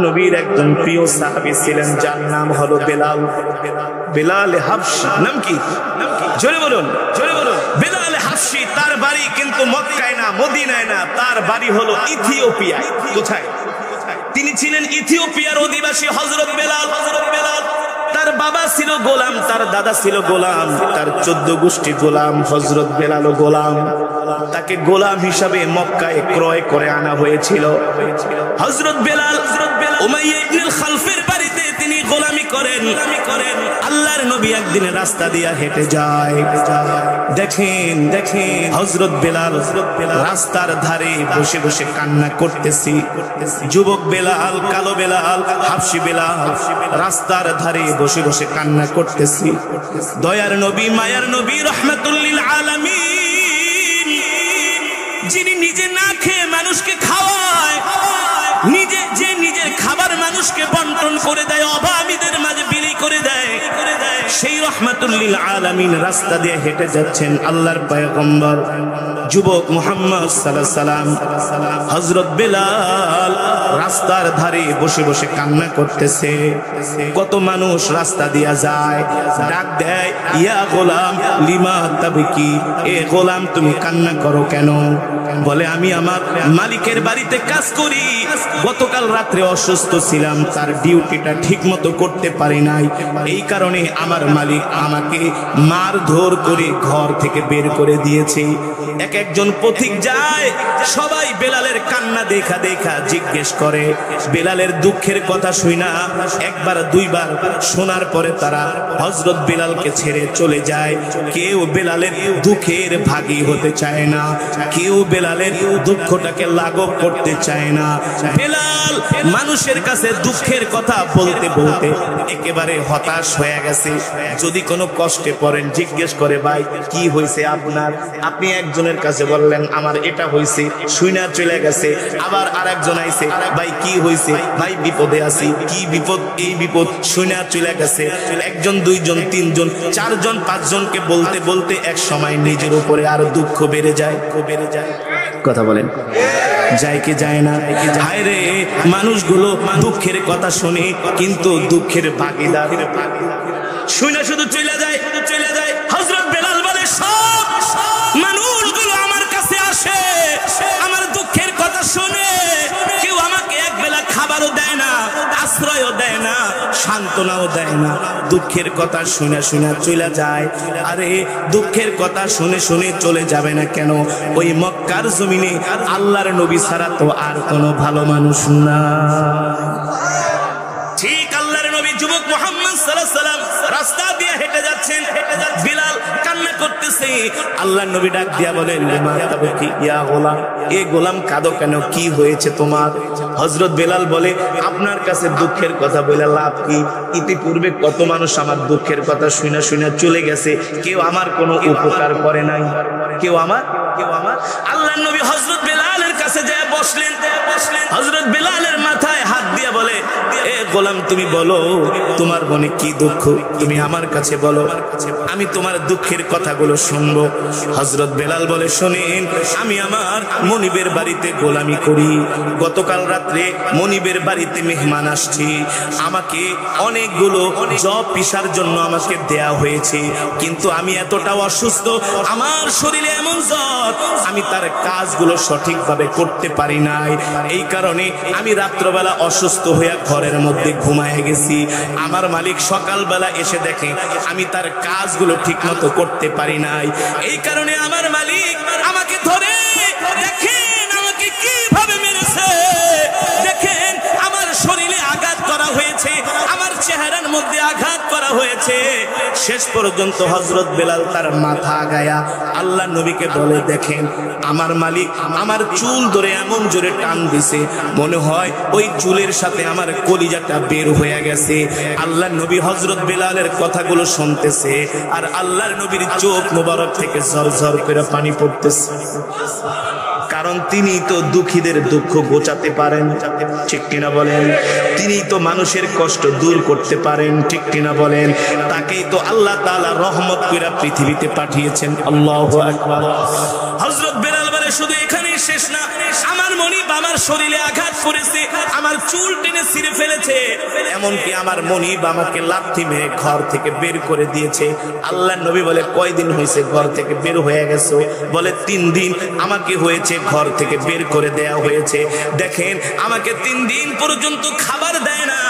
নবীর একজন প্রিয় সাহাবী ছিলেন, যার নাম হলো বেলাল। বেলাল হাবশী। নাম কি? জোরে বলুন, জোরে বলুন। বেলাল হাবশী। তার বাড়ি কিন্তু মক্কায় না, মদিনায় না, তার বাড়ি হলো ইথিওপিয়ায়। কোথায়? তিনি ছিলেন ইথিওপিয়ার অধিবাসী হযরত বেলাল। তার বাবা ছিল গোলাম, তার দাদা ছিল গোলাম, তার 14 গোষ্ঠী গোলাম। হযরত বেলালও গোলাম। তাকে গোলাম হিসাবে মক্কায় ক্রয় করে আনা হয়েছিল। হযরত বেলাল উমাইয়া ইবনে খালফের বাড়িতে তিনি গোলামি করেন। আল্লাহর নবী একদিন রাস্তা দিয়ে হেঁটে যায়। দেখেন হযরত বেলাল রাস্তার ধারে বসে বসে কান্না করতেছি। যুবক বেলাল, কালো বেলাল, হাবশী বেলাল রাস্তার ধারে বসে বসে কান্না করতেছি। দয়ার নবী, মায়ার নবী, রাহমাতুল লিল আলামিন, যিনি নিজে না খেয়ে মানুষকে খাওয়ায়, নিজের খাবার মানুষকে বন্টন করে দেয়, অভাবীদের মাঝে বিলি করে দেয়, সেই রাহমাতুল লিল আলামিন রাস্তা দিয়ে হেঁটে যাচ্ছেন। আল্লাহর পয়গম্বর যুবক মুহাম্মদ সাল্লাল্লাহু আলাইহি ওয়াসাল্লাম, হযরত বেলাল রাস্তার ধারে বসে বসে কান্না করতেছে। কত মানুষ রাস্তা দিয়া যায়, ডাক দেয়, ইয়া গোলাম লিমা তাবকি, এ গোলাম তুমি কান্না করো কেন? বলে, আমি আমার মালিকের বাড়িতে কাজ করি, গতকাল রাত্রে অসুস্থ ছিলাম, তার ডিউটিটা ঠিক মতো করতে পারি নাই, এই কারণে আমার মালিক আমাকে মারধর করে ঘর থেকে বের করে দিয়েছে। একজন পথিক যায়, সবাই বেলালের কান্না দেখা জিজ্ঞেস করে। বেলালের দুঃখের কথা শুনা একবার দুইবার শোনার পরে তারা হযরত বেলালকে ছেড়ে চলে যায়। কেউ বেলালের দুঃখের ভাগী হতে চায় না, কেউ বেলালের দুঃখটাকে লাঘব করতে চায় না। বেলাল মানুষের কাছে দুঃখের কথা বলতে বলতে একেবারে হতাশ হয়ে গেছে। যদি কোনো কষ্টে পড়েন জিজ্ঞেস করে, ভাই কি হয়েছে আপনার? আপনি একজনের কাছে বললেন আমার এটা হয়েছে, শুইনা চলে গেছে। আবার আরেকজন আইছে, ভাই কি হয়েছে? ভাই বিপদে আছি। কি বিপদ? এই বিপদ, শুইনা চলে গেছে। একজন, দুইজন, তিনজন, চারজন, পাঁচজনকে বলতে বলতে এক সময় নিজের উপরে আরো দুঃখ বেড়ে যায়। কথা বলেন, যায় কি যায় না? হায় রে, মানুষগুলো দুঃখের কথা শুনে কিন্তু দুঃখের ভাগীদার শুনে শুধু চলে যায়। হযরত বেলাল বলে, সব মানুষগুলো আমার কাছে আসে, আমার দুঃখের কথা শুনে, কেউ আমাকে এক বেলা খাবারও দেয় না, আশ্রয়ও দেয় না, সান্ত্বনাও দেয় না, দুঃখের কথা শুনে চলে যায়। আরে দুঃখের কথা শুনে চলে যাবে না কেন? ওই মক্কার জমিনে আল্লাহর নবী ছাড়া তো আর কোনো ভালো মানুষ না। ঠিক আল্লাহর নবী যুবক মুহাম্মদ সাল্লাল্লাহু আলাইহি ওয়াসাল্লাম রাস্তা দিয়ে হেঁটে যাচ্ছেন, বিলাল কান্না করতেছে। আল্লাহর নবী ডাক দিয়া বলেন, লিমা তাবকি ইয়া গোলাম, এ গোলাম কাঁদো কেন? কি হয়েছে তোমার? হযরত বেলাল বলে, আপনার কাছে দুঃখের কথা বলে লাভ কি? ইতিপূর্বে কত মানুষ আমার দুঃখের কথা শুনে চলে গেছে, কেউ আমার কোনো উপকার করে নাই, কেউ আমার আল্লাহর নবী হযরত বেলালের কাছে যায় বসলেন। হযরত বেলালের মাথায় হাত দিয়ে বলে, এ গোলাম তুমি বলো তোমার মনে কি দুঃখ, তুমি আমার কাছে বলো, আমি তোমার দুঃখের কথাগুলো শুনবো। হযরত বেলাল বলে, শোনেন, আমি আমার মনিবের বাড়িতে গোলামি করি। গতকাল রাত্রে মনিবের বাড়িতে মেহমান আসছি, আমাকে অনেকগুলো জব পিসার জন্য আমাকে দেয়া হয়েছে, কিন্তু আমি এতটা অসুস্থ, আমার শরীরে এমন জ্বর, আমি তার কাজগুলো সঠিকভাবে করতে পারি নাই। এই কারণে আমি রাত্রবেলা অসুস্থ হয়ে ঘরের মধ্যে ঘুমায় গেছি। আমার মালিক সকালবেলা এসে দেখে আমি তার কাজগুলো ঠিক মতো করতে পারি নাই। এই কারণে আমার মালিক আমাকে ধরে, দেখেন আমাকে কিভাবে মেরেছে, দেখেন আমার শরীরে আঘাত করা হয়েছে, আমার চেহারার মধ্যে আঘাত করা হয়েছে। শেষ পর্যন্ত হযরত বেলাল তার মাথা আগায়া আল্লাহ নবীকে বলে, দেখেন আমার মালিক আমার চুল ধরে এমন জোরে টান দিছে, মনে হয় ওই চুলের সাথে আমার কলিজাটা বের হয়ে গেছে। আল্লাহ নবী হযরত বেলালের কথাগুলো শুনতেছে, আর আল্লাহর নবীর চোখ মোবারক থেকে ঝরঝর করে পানি পড়তেছে, কারণ তিনি তো দুঃখীদের দুঃখ ঘোচাতে পারেন, ঠিক কিনা বলেন? তিনি তো মানুষের কষ্ট দূর করতে পারেন, ঠিক কিনা বলেন? তাকেই তো আল্লাহ তাআলা রহমত করে পৃথিবীতে পাঠিয়েছেন। আল্লাহু আকবার। হযরত বেলাল বলে, বলে শুধু এখানেই শেষ না, আমার মনিব আমার শরীরে আঘাত করেছে, আমার চুল টেনে ছিঁড়ে ফেলেছে, এমনকি আমার মনিব আমাকে লাথি মেরে ঘর থেকে বের করে দিয়েছে। আল্লাহর নবী বলে কয়দিন হয়েছে ঘর থেকে বের হয়ে গেছো? বলে 3 দিন আমাকে হয়েছে ঘর থেকে বের করে দেয়া হয়েছে। দেখেন আমাকে 3 দিন পর্যন্ত খাবার দেয় না,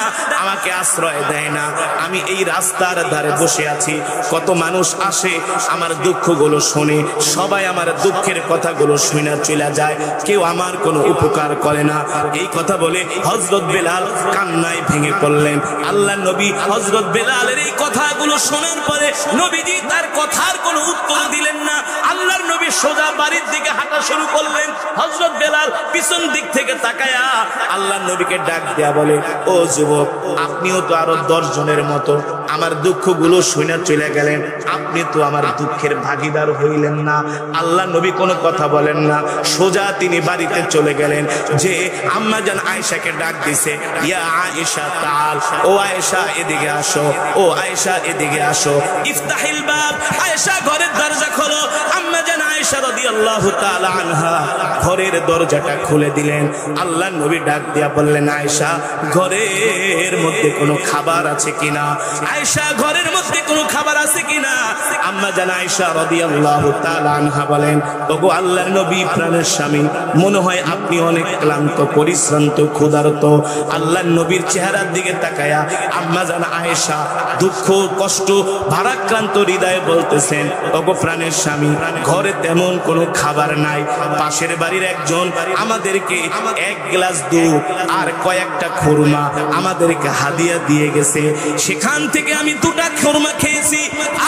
আমাকে আশ্রয় দেয় না। আমি এই রাস্তার ধারে বসে আছি, কত মানুষ আসে আমার দুঃখগুলো শোনে, সবাই আমার দুঃখের কথাগুলো শুনে চলে যায়, কেউ আমার কোনো উপকার করে না। এই কথা বলে হযরত বেলাল কান্নায় ভেঙে পড়লেন। আল্লাহর নবী হযরত বেলালের এই কথাগুলো শোনার পরে নবীজি তার কথার কোনো উত্তর দিলেন না। আল্লাহর নবী সোজা বাড়ির দিকে হাঁটা শুরু করলেন। হযরত বেলাল পিছন দিক থেকে তাকায়া আল্লাহর নবীকে ডাক দেয়া বলে, ও যুবক, আপনিও তো আরো 10 জনের মতো আমার দুঃখগুলো শুনে চলে গেলেন, আপনি তো আমার দুঃখের ভাগীদার হইলেন না। আল্লাহর নবী কোনো কথা বলেন না, সোজা তিনি বাড়িতে চলে গেলেন। যে আম্মা জান আয়েশাকে ডাক দিছে, ইয়া আয়েশা তাআল, ও আয়েশা এদিকে আসো, ও আয়েশা এদিকে আসো, ইফতাহিল বাব, আয়েশা ঘরের দরজা খোলো। আম্মা জান আয়েশা রাদিয়াল্লাহু তাআলা আনহা ঘরের দরজাটা খুলে দিলেন। আল্লাহর নবী ডাক দিয়া বললেন, আয়েশা ঘরের মধ্যে কোনো খাবার আছে কিনা? আয়েশা ঘরের মধ্যে কোনো খাবার আছে কিনা? আম্মা জান আয়েশা রাদিয়াল্লাহু তাআলা আনহা বলেন, ওগো আল্লাহর নবী প্রাণের স্বামী, মনে হয় আপনি অনেক ক্লান্ত, পরিশ্রান্ত, ক্ষুধার্ত। আল্লাহর নবীর চেহারার দিকে তাকায়া আম্মা জান আয়েশা দুঃখ কষ্ট ভারাক্রান্ত হৃদয়ে বলতেছেন, ওগো প্রাণের স্বামী, ঘরে তেমন কোনো খাবার নাই। পাশের বাড়ির একজন আমাদেরকে 1 গ্লাস দুধ আর কয়েকটা খুরমা আমাদেরকে হাদিয়া দিয়ে গেছে, সেখান থেকে আমি 2টা খুরমা খেয়েছি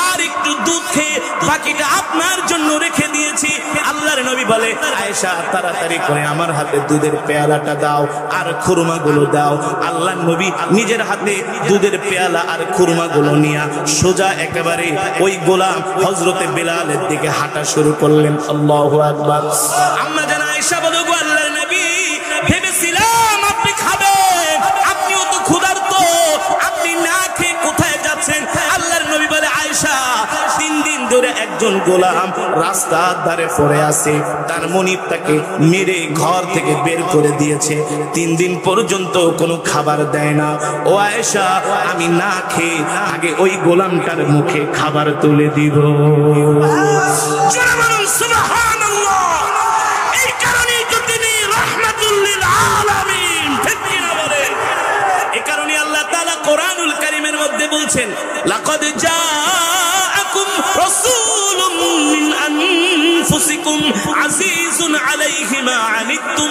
আর একটু দুধ খেয়ে বাকিটা আপনার জন্য রেখে দিয়েছি। আল্লাহর নবী বলে, আয়েশা তাড়াতাড়ি করে আমার হাতে দুধের পেয়ালাটা দাও আর খুরমাগুলো দাও। আল্লাহর নবী নিজের হাতে দুধের পেয়ালা আর খুরমাগুলো নিয়ে সোজা একেবারে ওই গোলাম হযরতে বেলালের দিকে হাঁটা শুরু করলেন। আল্লাহু আকবার। আম্মা জান আয়েশা বলে, গো আল্লাহর নবী, ভেবেছিলাম আপনি খাবেন, আপনিও তো ক্ষুধার্ত, আপনি না খেয়ে কোথায় যাচ্ছেন? আল্লাহর নবী বলে, আয়েশা 3 দিন ধরে একজন গোলাম রাস্তার ধারে পড়ে আছে, তার মনিব তাকে মেরে ঘর থেকে বের করে দিয়েছে, 3 দিন পর্যন্ত কোনো খাবার দেয় না। ও আয়েশা, আমি না খেয়ে আগে ওই গোলামটার মুখে খাবার তুলে দিব। সুবহানাল্লাহ। এই কারণেই তো তিনি রাহমাতুল লিল আলামিন, ঠিক কি না বলেন? এই কারণে আল্লাহ তাআলা কোরআনুল কারীমের মধ্যে বলছেন, লাকাদ জাআকুম রাসূলুম মিন আনফুসিকুম আজিজুন আলাইহি মা আনিতুম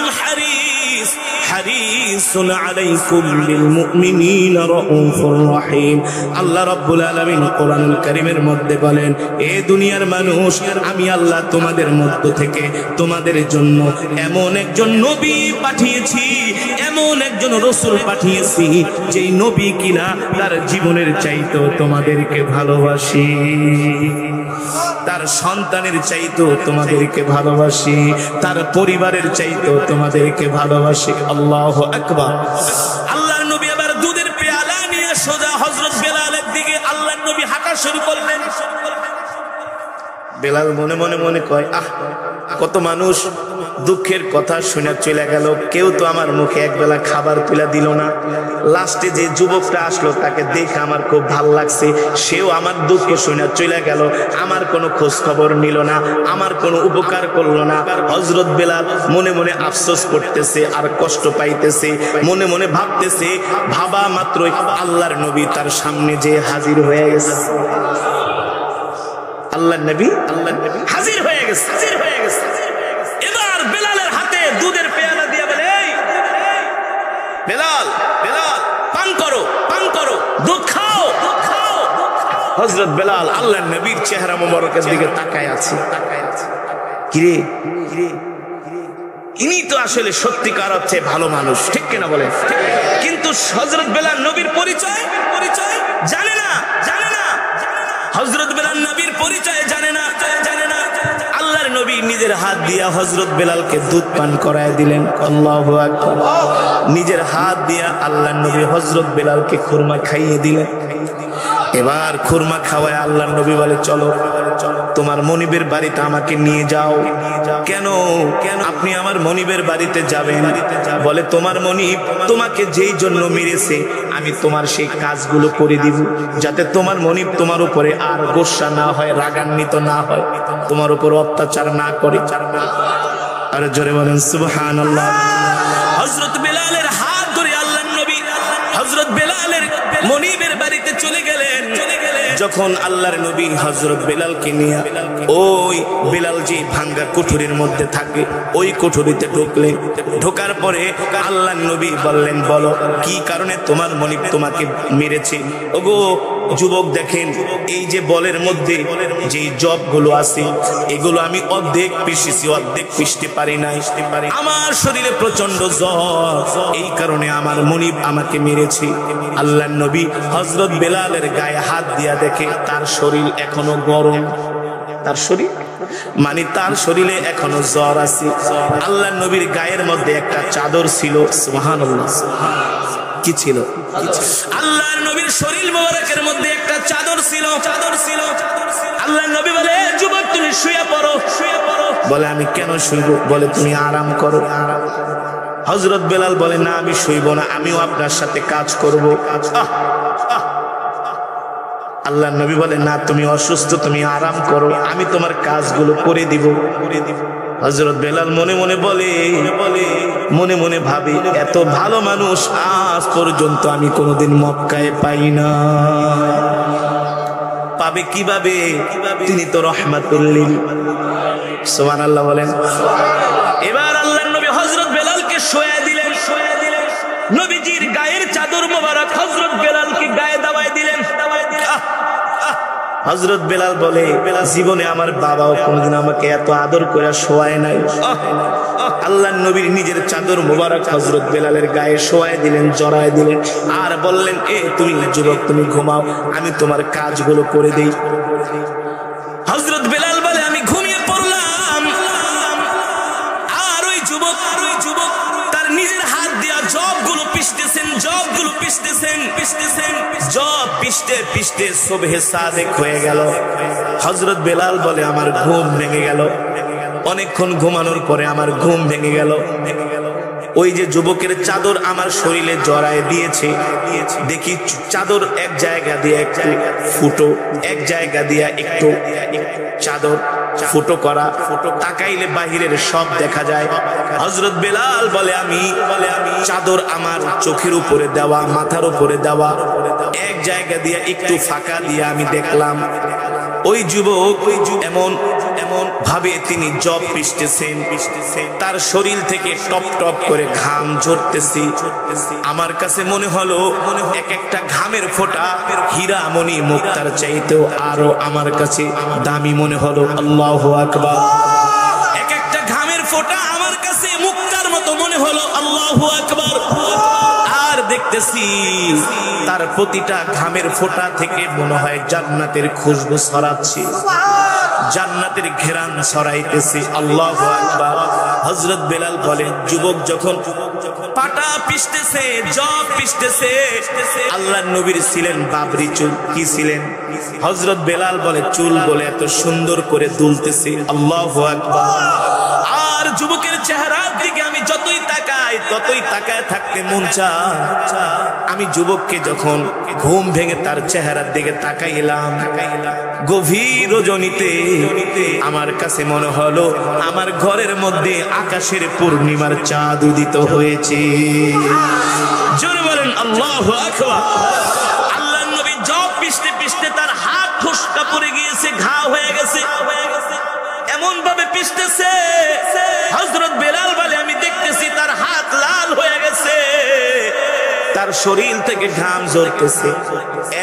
হারিসুন আলাইকুম বিল মুমিনিনা রাউফুর রহিম। আল্লাহ রাব্বুল আলামিন কোরআনুল কারীমের মধ্যে বলেন, এ দুনিয়ার মানুষ, আমি আল্লাহ তোমাদের মধ্য থেকে তোমাদের জন্য এমন একজন নবী পাঠিয়েছি, এমন একজন রাসূল পাঠিয়েছি, যেই নবী কিনা তার জীবনের চাইতেও তোমাদেরকে ভালোবাসি, তার সন্তানের চাইতেও তোমাদেরকে ভালোবাসি, তার পরিবারের চাইতেও তোমাদেরকে ভালোবাসি। আল্লাহু আকবার। আল্লাহর নবী আবার দুধের পেয়ালা নিয়ে সোজা হযরত বেলালের দিকে আল্লাহর নবী হাঁটা শুরু করলেন। বেলাল মনে মনে মনে কয়, আহ, কত মানুষ দুঃখের কথা শুনে চলে গেল, কেউ তো আমার মুখে একবেলা খাবার তুলে দিল না। লাস্টে যে যুবকটা আসলো তাকে দেখে আমার খুব ভাল লাগছে, সেও আমার দুঃখ শুনে চলে গেল, আমার কোনো খোঁজ খবর নিল না, আমার কোনো উপকার করলো না। হযরত বেলাল মনে মনে আফসোস করতেছে আর কষ্ট পাইতেছে, মনে মনে ভাবতেছে, ভাবা মাত্রই আল্লাহর নবী তার সামনে যে হাজির হয়ে গেছে। আল্লাহর নবী হাজির হয়ে গেছে, হাজির হয়ে গেছে। এবার বেলালের হাতে দুধের পেয়ালা দিয়ে বলে, এই বেলাল, বেলাল, পান করো, পান করো, দুধ খাও, দুধ খাও। হযরত বেলাল আল্লাহর নবীর চেহারা মোবারকের দিকে তাকায় আছে, তাকায় আছে। কিরে, কিরে, ইনি তো আসলে সত্যিকার অর্থে ভালো মানুষ, ঠিক কিনা বলে? কিন্তু হযরত বেলাল নবীর পরিচয় জানে না, জানে না। হযরত বেলাল নবীর পরিচয় জানে না, জানে না। আল্লাহর নবী নিজের হাত দিয়া হযরত বেলালকে দুধ পান করায় দিলেন। আল্লাহু আকবার। নিজের হাত দিয়া আল্লাহর নবী হযরত বেলালকে খুরমা খাইয়ে দিলেন। এবার খুরমা খাওয়ায় আল্লাহর নবী বলে, চলো তোমার মনিবের বাড়িতে আমাকে নিয়ে যাও। কেন আপনি আমার মনিবের বাড়িতে যাবেন? বলে তোমার মনিব তোমাকে যেই জন্য মেরেছে আমি তোমার সেই কাজগুলো করে দিব, যাতে তোমার মনিব তোমার উপরে আর গোসা না হয়, রাগান্বিত না হয়, তোমার উপর অত্যাচার না করে। আর জোরে বলেন সুবহানাল্লাহ। হযরত বেলালের হাত ধরে আল্লাহর নবী হযরত বেলালের মনিবের বাড়িতে চলে গেলেন। যখন আল্লাহর নবী হযরত বেলালকে নিয়ে ওই বেলাল যে ভাঙ্গা কুঠুরির মধ্যে থাকে ওই কুঠুরিতে ঢুকলেন। ঢোকার পরে আল্লাহর নবী বললেন, বলো কি কারণে তোমার মনিব তোমাকে মেরেছে? ওগো যুবক, দেখেন এই যে বলের মধ্যে যে জবগুলো আছে এগুলো আমি অর্ধেক পিষেছি, অর্ধেক পিষতে পারি না। আমার শরীরে প্রচন্ড জ্বর, এই কারণে আমার মনিব আমাকে মেরেছে। আল্লাহর নবী হযরত বেলালের গায়ে হাত দিয়া দেখে তার শরীর এখনো গরম, তার শরীর মানে তার শরীরে এখনো জ্বর আছে। আল্লাহর নবীর গায়ের মধ্যে একটা চাদর ছিল। সুবহানাল্লাহ। কি ছিল? আল্লাহর নবীর শরীর মোবারকের মধ্যে একটা চাদর ছিল। আল্লাহর নবী বলে, যুবক তুমি শুয়ে পড়ো। বলে আমি কেন শুইব? বলে তুমি আরাম করো। হযরত বেলাল বলে, না আমি শুইব না, আমিও আপনার সাথে কাজ করব। আল্লাহর নবী বলে, না তুমি অসুস্থ, তুমি আরাম করো, আমি তোমার কাজগুলো করে দিব। হযরত বেলাল মনে মনে ভাবে, এত ভালো মানুষ আজ পর্যন্ত আমি কোনোদিন মক্কায় পাই না। পাবে কিভাবে? তিনি তো রহমাতুল লিল। সুবহানাল্লাহ বলেন। এবার আল্লাহর নবী হযরত বেলালকে শোয়া দিলেন। নবীজির গায়ের চাদর মোবারক হযরত বেলালকে গায়ে দাবায় দিলেন। হযরত বেলাল বলে, জীবনে আমার বাবাও কোনদিন আমাকে এত আদর করে শোয়ায় নাই। আল্লাহর নবীর নিজের চাদর মোবারক হযরত বেলালের গায়ে শোয়ায় দিলেন, জড়ায় দিলেন, আর বললেন, এ তুমি যুবক তুমি ঘুমাও, আমি তোমার কাজগুলো করে দেই। হযরত বেলাল বলে, আমি ঘুমিয়ে পড়লাম। আর ওই যুবক তার নিজের হাত দিয়া জবগুলো পিষতেছেন। জব পিষতে সুবহে সাদেক হয়ে গেল। হযরত বেলাল বলে, আমার ঘুম ভেঙে গেল। অনেকক্ষণ ঘুমানোর পরে আমার ঘুম ভেঙে গেল। ওই যে যুবকের চাদর আমার শরীরে জড়ায় দিয়েছে, দেখি চাদর এক জায়গা দিয়ে একটু ফুটো, এক জায়গা দিয়ে একটু চাদর ফুটো করা, তাকাইলে বাহিরের সব দেখা যায়। হযরত বেলাল বলে, আমি চাদর আমার চোখের উপরে দেওয়া, মাথার উপরে দেওয়া, এক জায়গা দিয়ে একটু ফাঁকা দিয়ে আমি দেখলাম ওই যুবক এমন ভাবে তিনি জব পিষতেছেন, তার শরীর থেকে টপ টপ করে ঘাম ঝরতেছে। আমার কাছে মনে হলো এক একটা ঘামের ফোঁটা হীরা মণি মুক্তার চাইতেও আরো আমার কাছে দামি মনে হলো। আল্লাহু আকবার। এক একটা ঘামের ফোঁটা আমার কাছে মুক্তার মতো মনে হলো। আল্লাহু আকবার। আর দেখতেছি তার প্রতিটা ঘামের ফোঁটা থেকে মনে হয় জান্নাতের খুশবু ছড়াচ্ছে, জান্নাতের ঘেরান ছড়াইতেছে। আল্লাহু আকবার। হযরত বেলাল বলেন, যুবক যখন পাটা পিষতেছে, জব পিষতেছে, আল্লাহর নবীর ছিলেন বাবরি চুল। কি ছিলেন? হযরত বেলাল বলে, চুল বলে এত সুন্দর করে দুলতেছে। আল্লাহু আকবার। আর যুবকের চেহারার দিকে আমি যতই তাকাই ততই তাকায় থাকতে মন চায়। আমি যুবককে যখন ঘুম ভেঙে তার চেহারার দিকে তাকাইলাম, গভীর রজনীতে আমার কাছে মনে হলো আমার ঘরের মধ্যে আকাশের পূর্ণিমার চাঁদ উদিত হয়েছে। জোরে বলেন আল্লাহু আকবার। আল্লাহর নবী জব পিষতে তার হাত ফোসকা পড়ে গিয়েছে, ঘা হয়ে গেছে, এমন ভাবে পিষতেছে। হযরত বেলাল বলে, আমি দেখতেছি তার হাত লাল হয়ে গেছে, তার শরীর থেকে ঘাম ঝরতেছে।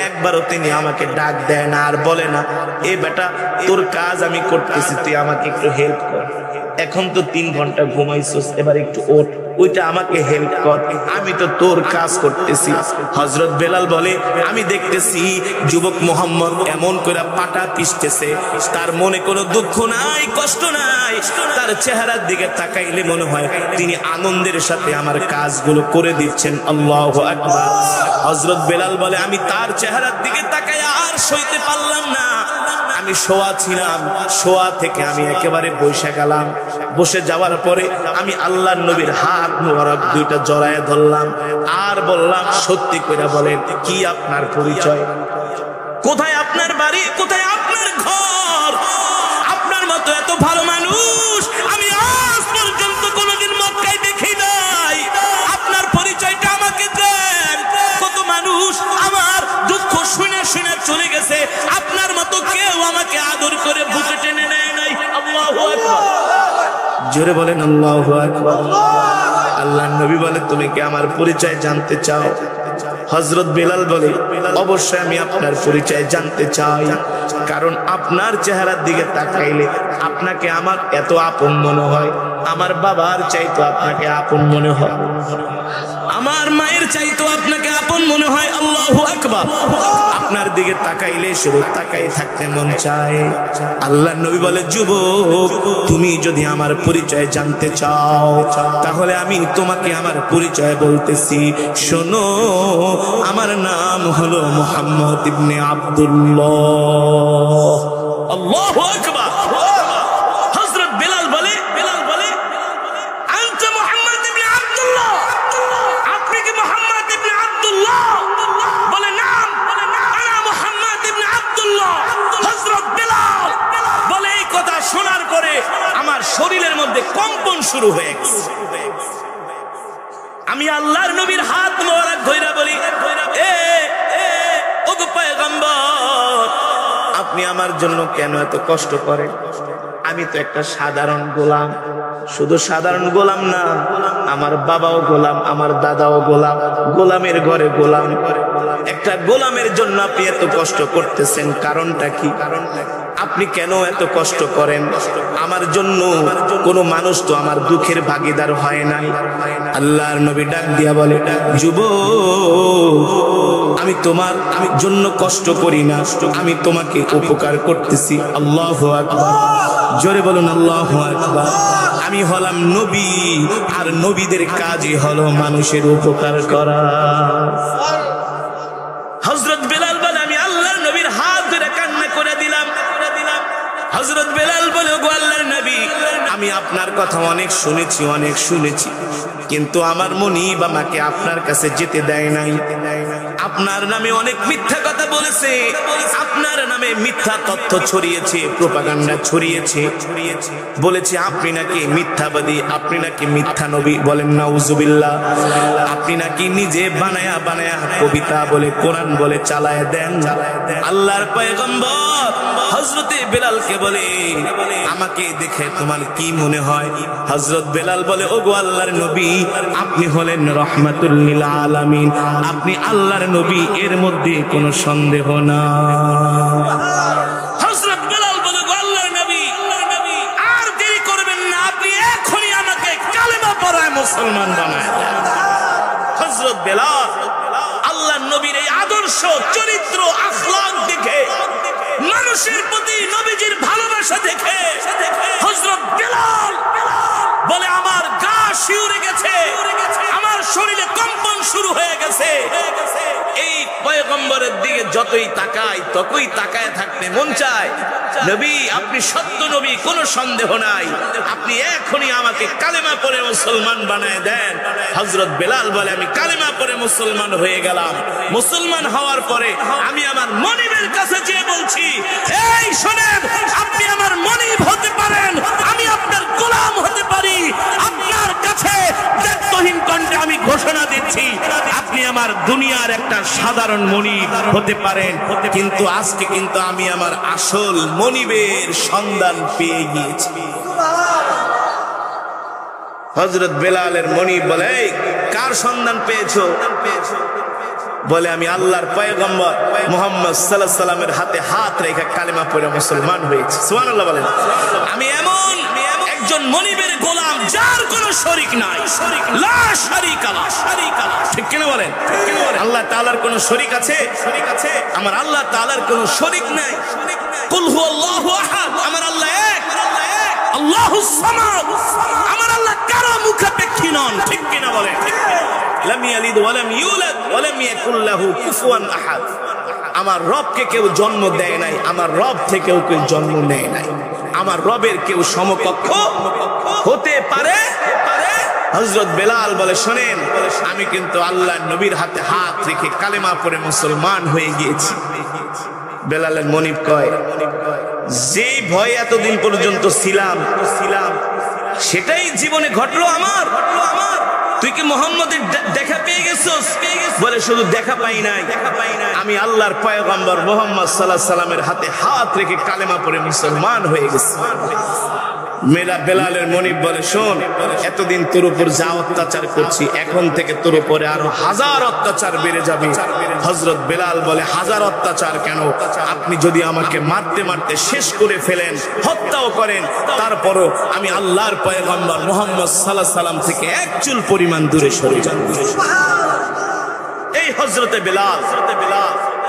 একবারও তিনি আমাকে ডাক দেয় না, আর বলে না, এ বেটা তোর কাজ আমি করতেছি, তুই আমাকে একটু হেল্প কর। এখন তো 3 ঘন্টা ঘুমাইছিস, এবার একটু ওঠ, ওইটা আমাকে হেল্প কর, আমি তো তোর কাজ করতেছি। হযরত বেলাল বলে আমি দেখতেছি যুবক মুহাম্মদ এমন করে পাটা পিষতেছে, তার মনে কোনো দুঃখ নাই, কষ্ট নাই, তার চেহারার দিকে তাকাইলে মনে হয় তিনি আনন্দের সাথে আমার কাজগুলো করে দিচ্ছেন। আল্লাহু আকবার। হযরত বেলাল বলে আমি তার চেহারার দিকে তাকাই আর সইতে পারলাম না, আমি শোয়া ছিলাম, শোয়া থেকে আমি একেবারে বসে গেলাম। বসে যাওয়ার পরে আমি আল্লাহর নবীর হাত মোবারক দুইটা জড়ায় ধরলাম আর বললাম সত্যি করে বলেন কি আপনার পরিচয়, কোথায় আপনার বাড়ি, কোথায় আপনার ঘর? আপনার মতো এত ভালো মানুষ আমি আজ পর্যন্ত কোনোদিন মক্কায় দেখি নাই, আপনার পরিচয়টা আমাকে দেন। কত মানুষ আমার দুঃখ শুনে শুনে চলে গেছে, আপনার মতো কেউ আমাকে আদর করে বুকে টেনে নেয় নাই। আল্লাহু আকবার। জোরে বলেন আল্লাহু আকবার। আল্লাহর নবী বলে তুমি কি আমার পরিচয় জানতে চাও? হযরত বেলাল বলে অবশ্যই আমি আপনার পরিচয় জানতে চাই, কারণ আপনার চেহারার দিকে তাকাইলে আপনাকে আমার এত আপন মনে হয়, আমার বাবার চাইতো আপনাকে আপন মনে হয়, আমার মায়ের চাইতো আপনাকে আপন মনে হয়। আল্লাহু আকবার। আপনার দিকে তাকাইলে শুধু তাকাই থাকতে মন চায়। আল্লাহর নবী বলে যুবক তুমি যদি আমার পরিচয় জানতে চাও তাহলে আমি তোমাকে আমার পরিচয় বলতেছি, শোনো আমার নাম হলো মুহাম্মদ ইবনে আব্দুল্লাহ। আল্লাহু আকবার। হযরত বেলাল বলে আনতা মুহাম্মদ ইবনে আব্দুল্লাহ, আপনি কি মুহাম্মদ ইবনে আব্দুল্লাহ? বলে নাম, আনা মুহাম্মদ ইবনে আব্দুল্লাহ। হযরত বেলাল বলে এই কথা শোনার পরে আমার শরীরের মধ্যে কম্পন শুরু হয়ে গেছে। আমি আল্লাহর নবীর হাত মোবারক ধইরা বলি ও গো পয়গম্বর আপনি আমার জন্য কেন এত কষ্ট করেন? আমি তো একটা সাধারণ গোলাম, শুধু সাধারণ গোলাম না, আমার বাবাও গোলাম, আমার দাদাও গোলাম, গোলামের ঘরে গোলাম। একটা গোলামের জন্য আপনি এত কষ্ট করতেছেন, কারণটা কি? আপনি কেন এত কষ্ট করেন? আমার জন্য কোনো মানুষ তো আমার দুঃখের ভাগিদার হয় নাই। আল্লাহর নবী ডাক দিয়া বলে যুবক আমি তোমার জন্য কষ্ট করি না, আমি তোমাকে উপকার করতেছি। আল্লাহু আকবার। জোরে বলুন আল্লাহু আকবার। আমি হলাম নবী, আর নবীদের কাজই হলো মানুষের উপকার করা। হযরত বেলাল বলে আমি আল্লাহর নবীর হাত ধরে কান্না করে দিলাম। হযরত বেলাল বলে গো আল্লাহর নবী আমি আপনার কথা অনেক শুনেছি, কিন্তু আমার মনিব আমাকে আপনার কাছে যেতে দেয় নাই। আপনার নামে অনেক মিথ্যা কথা বলেছে, আপনার নামে মিথ্যা তথ্য ছড়িয়েছে, প্রোপাগান্ডা ছড়িয়েছে, বলেছে আপনি নাকি মিথ্যাবাদী, আপনি নাকি মিথ্যা নবী। বলেন নাউজুবিল্লাহ। আপনি নাকি নিজে বানায়া কবিতা বলে কোরআন বলে চালায় দেন। আল্লাহর পয়গম্বর হযরতে বেলালকে বলে আমাকে দেখে তোমার কি মনে হয়? হযরত বেলাল বলে ওগো আল্লাহর নবী আপনি হলেন রাহমাতুল লিল আলামিন, আপনি আল্লাহর নবী, এর মধ্যে কোনো সন্দেহ না। হযরত বেলাল বলে গো আল্লাহর নবী আর দেরি করবেন না, আপনি এখনই আমাকে কালেমা পড়ায় মুসলমান বানায় দেন। হযরত বেলাল আল্লাহর নবীর এই আদর্শ চরিত্র আখলাক দেখে, মানুষের প্রতি নবীজির ভালোবাসা দেখে হযরত বেলাল বলে আমার গা শিউরে গেছে, আমার শরীরে কম্পন শুরু হয়ে গেছে। এই পয়গম্বরের দিকে যতই তাকাই ততই তাকায় থাকতে মন চায়। নবী আপনি সত্য নবী, কোনো সন্দেহ নাই, আপনি এখনই আমাকে কালেমা পড়ে মুসলমান বানায় দেন। হযরত বেলাল বলে আমি কালেমা পড়ে মুসলমান হয়ে গেলাম। মুসলমান হওয়ার পরে আমি আমার মনিবের কাছে যেয়ে বলছি এই শোনেন আপনি আমার মনিব হতে পারেন, আমি আপনার গোলাম হতে পারি। আপনার কাছে দায়িত্বহীন কণ্ঠে আমি ঘোষণা দিচ্ছি আপনি আমার দুনিয়ার একটা সাধারণ মনিব হতে পারেন, কিন্তু আজকে কিন্তু আমি আমার আসল মনিবের সন্ধান পেয়ে গিয়েছি। হযরত বেলালের মনিব বলে কার সন্ধান পেয়েছো? বলে আমি আল্লাহর পয়গম্বর মুহাম্মদ সাল্লাল্লাহু আলাইহি ওয়াসাল্লামের হাতে হাত রেখে কালেমা পড়ে মুসলমান হয়েছি। সুবহানাল্লাহ বলেন। আমি এমন একজন মনিবের গোলাম, যার কোনো শরীক নাই, লা শারীকা লাহ, ঠিক কিনা বলেন? আল্লাহ তাআলার কোনো শরীক আছে? আমার আল্লাহ তাআলার কোনো শরীক নাই। কুল হুয়াল্লাহু আহাদ, আমার আল্লাহ এক, আল্লাহুস সামাদ, আমার আল্লাহ কারো মুখাপেক্ষী নন, ঠিক কিনা বলেন? লাম ইয়ালিদ ওয়া লাম ইউলাদ ওয়া লাম ইয়াকুল লাহু কুফুয়ান আহাদ। আমার রবকে কেউ জন্ম দেয় নাই, আমার রব থেকেও কেউ জন্ম নেয় নাই, আমার রবের কেউ সমকক্ষ হতে পারে? হযরত বেলাল বলে, শোনেন, আমি কিন্তু আল্লাহর নবীর হাতে হাত রেখে কালেমা পড়ে মুসলমান হয়ে গিয়েছি। বেলালের মনিব কয়, যেই ভয় এতদিন পর্যন্ত ছিলাম সেটাই জীবনে ঘটলো আমার। তুই কি মুহাম্মদের দেখা পেয়ে গেছিস? বলে, শুধু দেখা পাই নাই, আমি আল্লাহর পয়গম্বর মুহাম্মদ সাল্লাল্লাহু আলাইহি সাল্লামের হাতে হাত রেখে কালেমা পড়ে মুসলমান হয়ে গেছি। বেলালের মনিব বলে, শোন, এতদিন তোর উপর যা অত্যাচার করছি, এখন থেকে তোর উপরে আরো 1000 অত্যাচার বেড়ে যাবে। হযরত বেলাল বলে, 1000 অত্যাচার কেন? আপনি যদি আমাকে মারতে মারতে শেষ করে ফেলেন, হত্যাও করেন, তারপরও আমি আল্লাহর পয়গম্বর মুহাম্মদ সাল্লাল্লাহু আলাইহি সাল্লাম থেকে এক চুল পরিমাণ দূরে সরে যাব। এই হযরতে বেলাল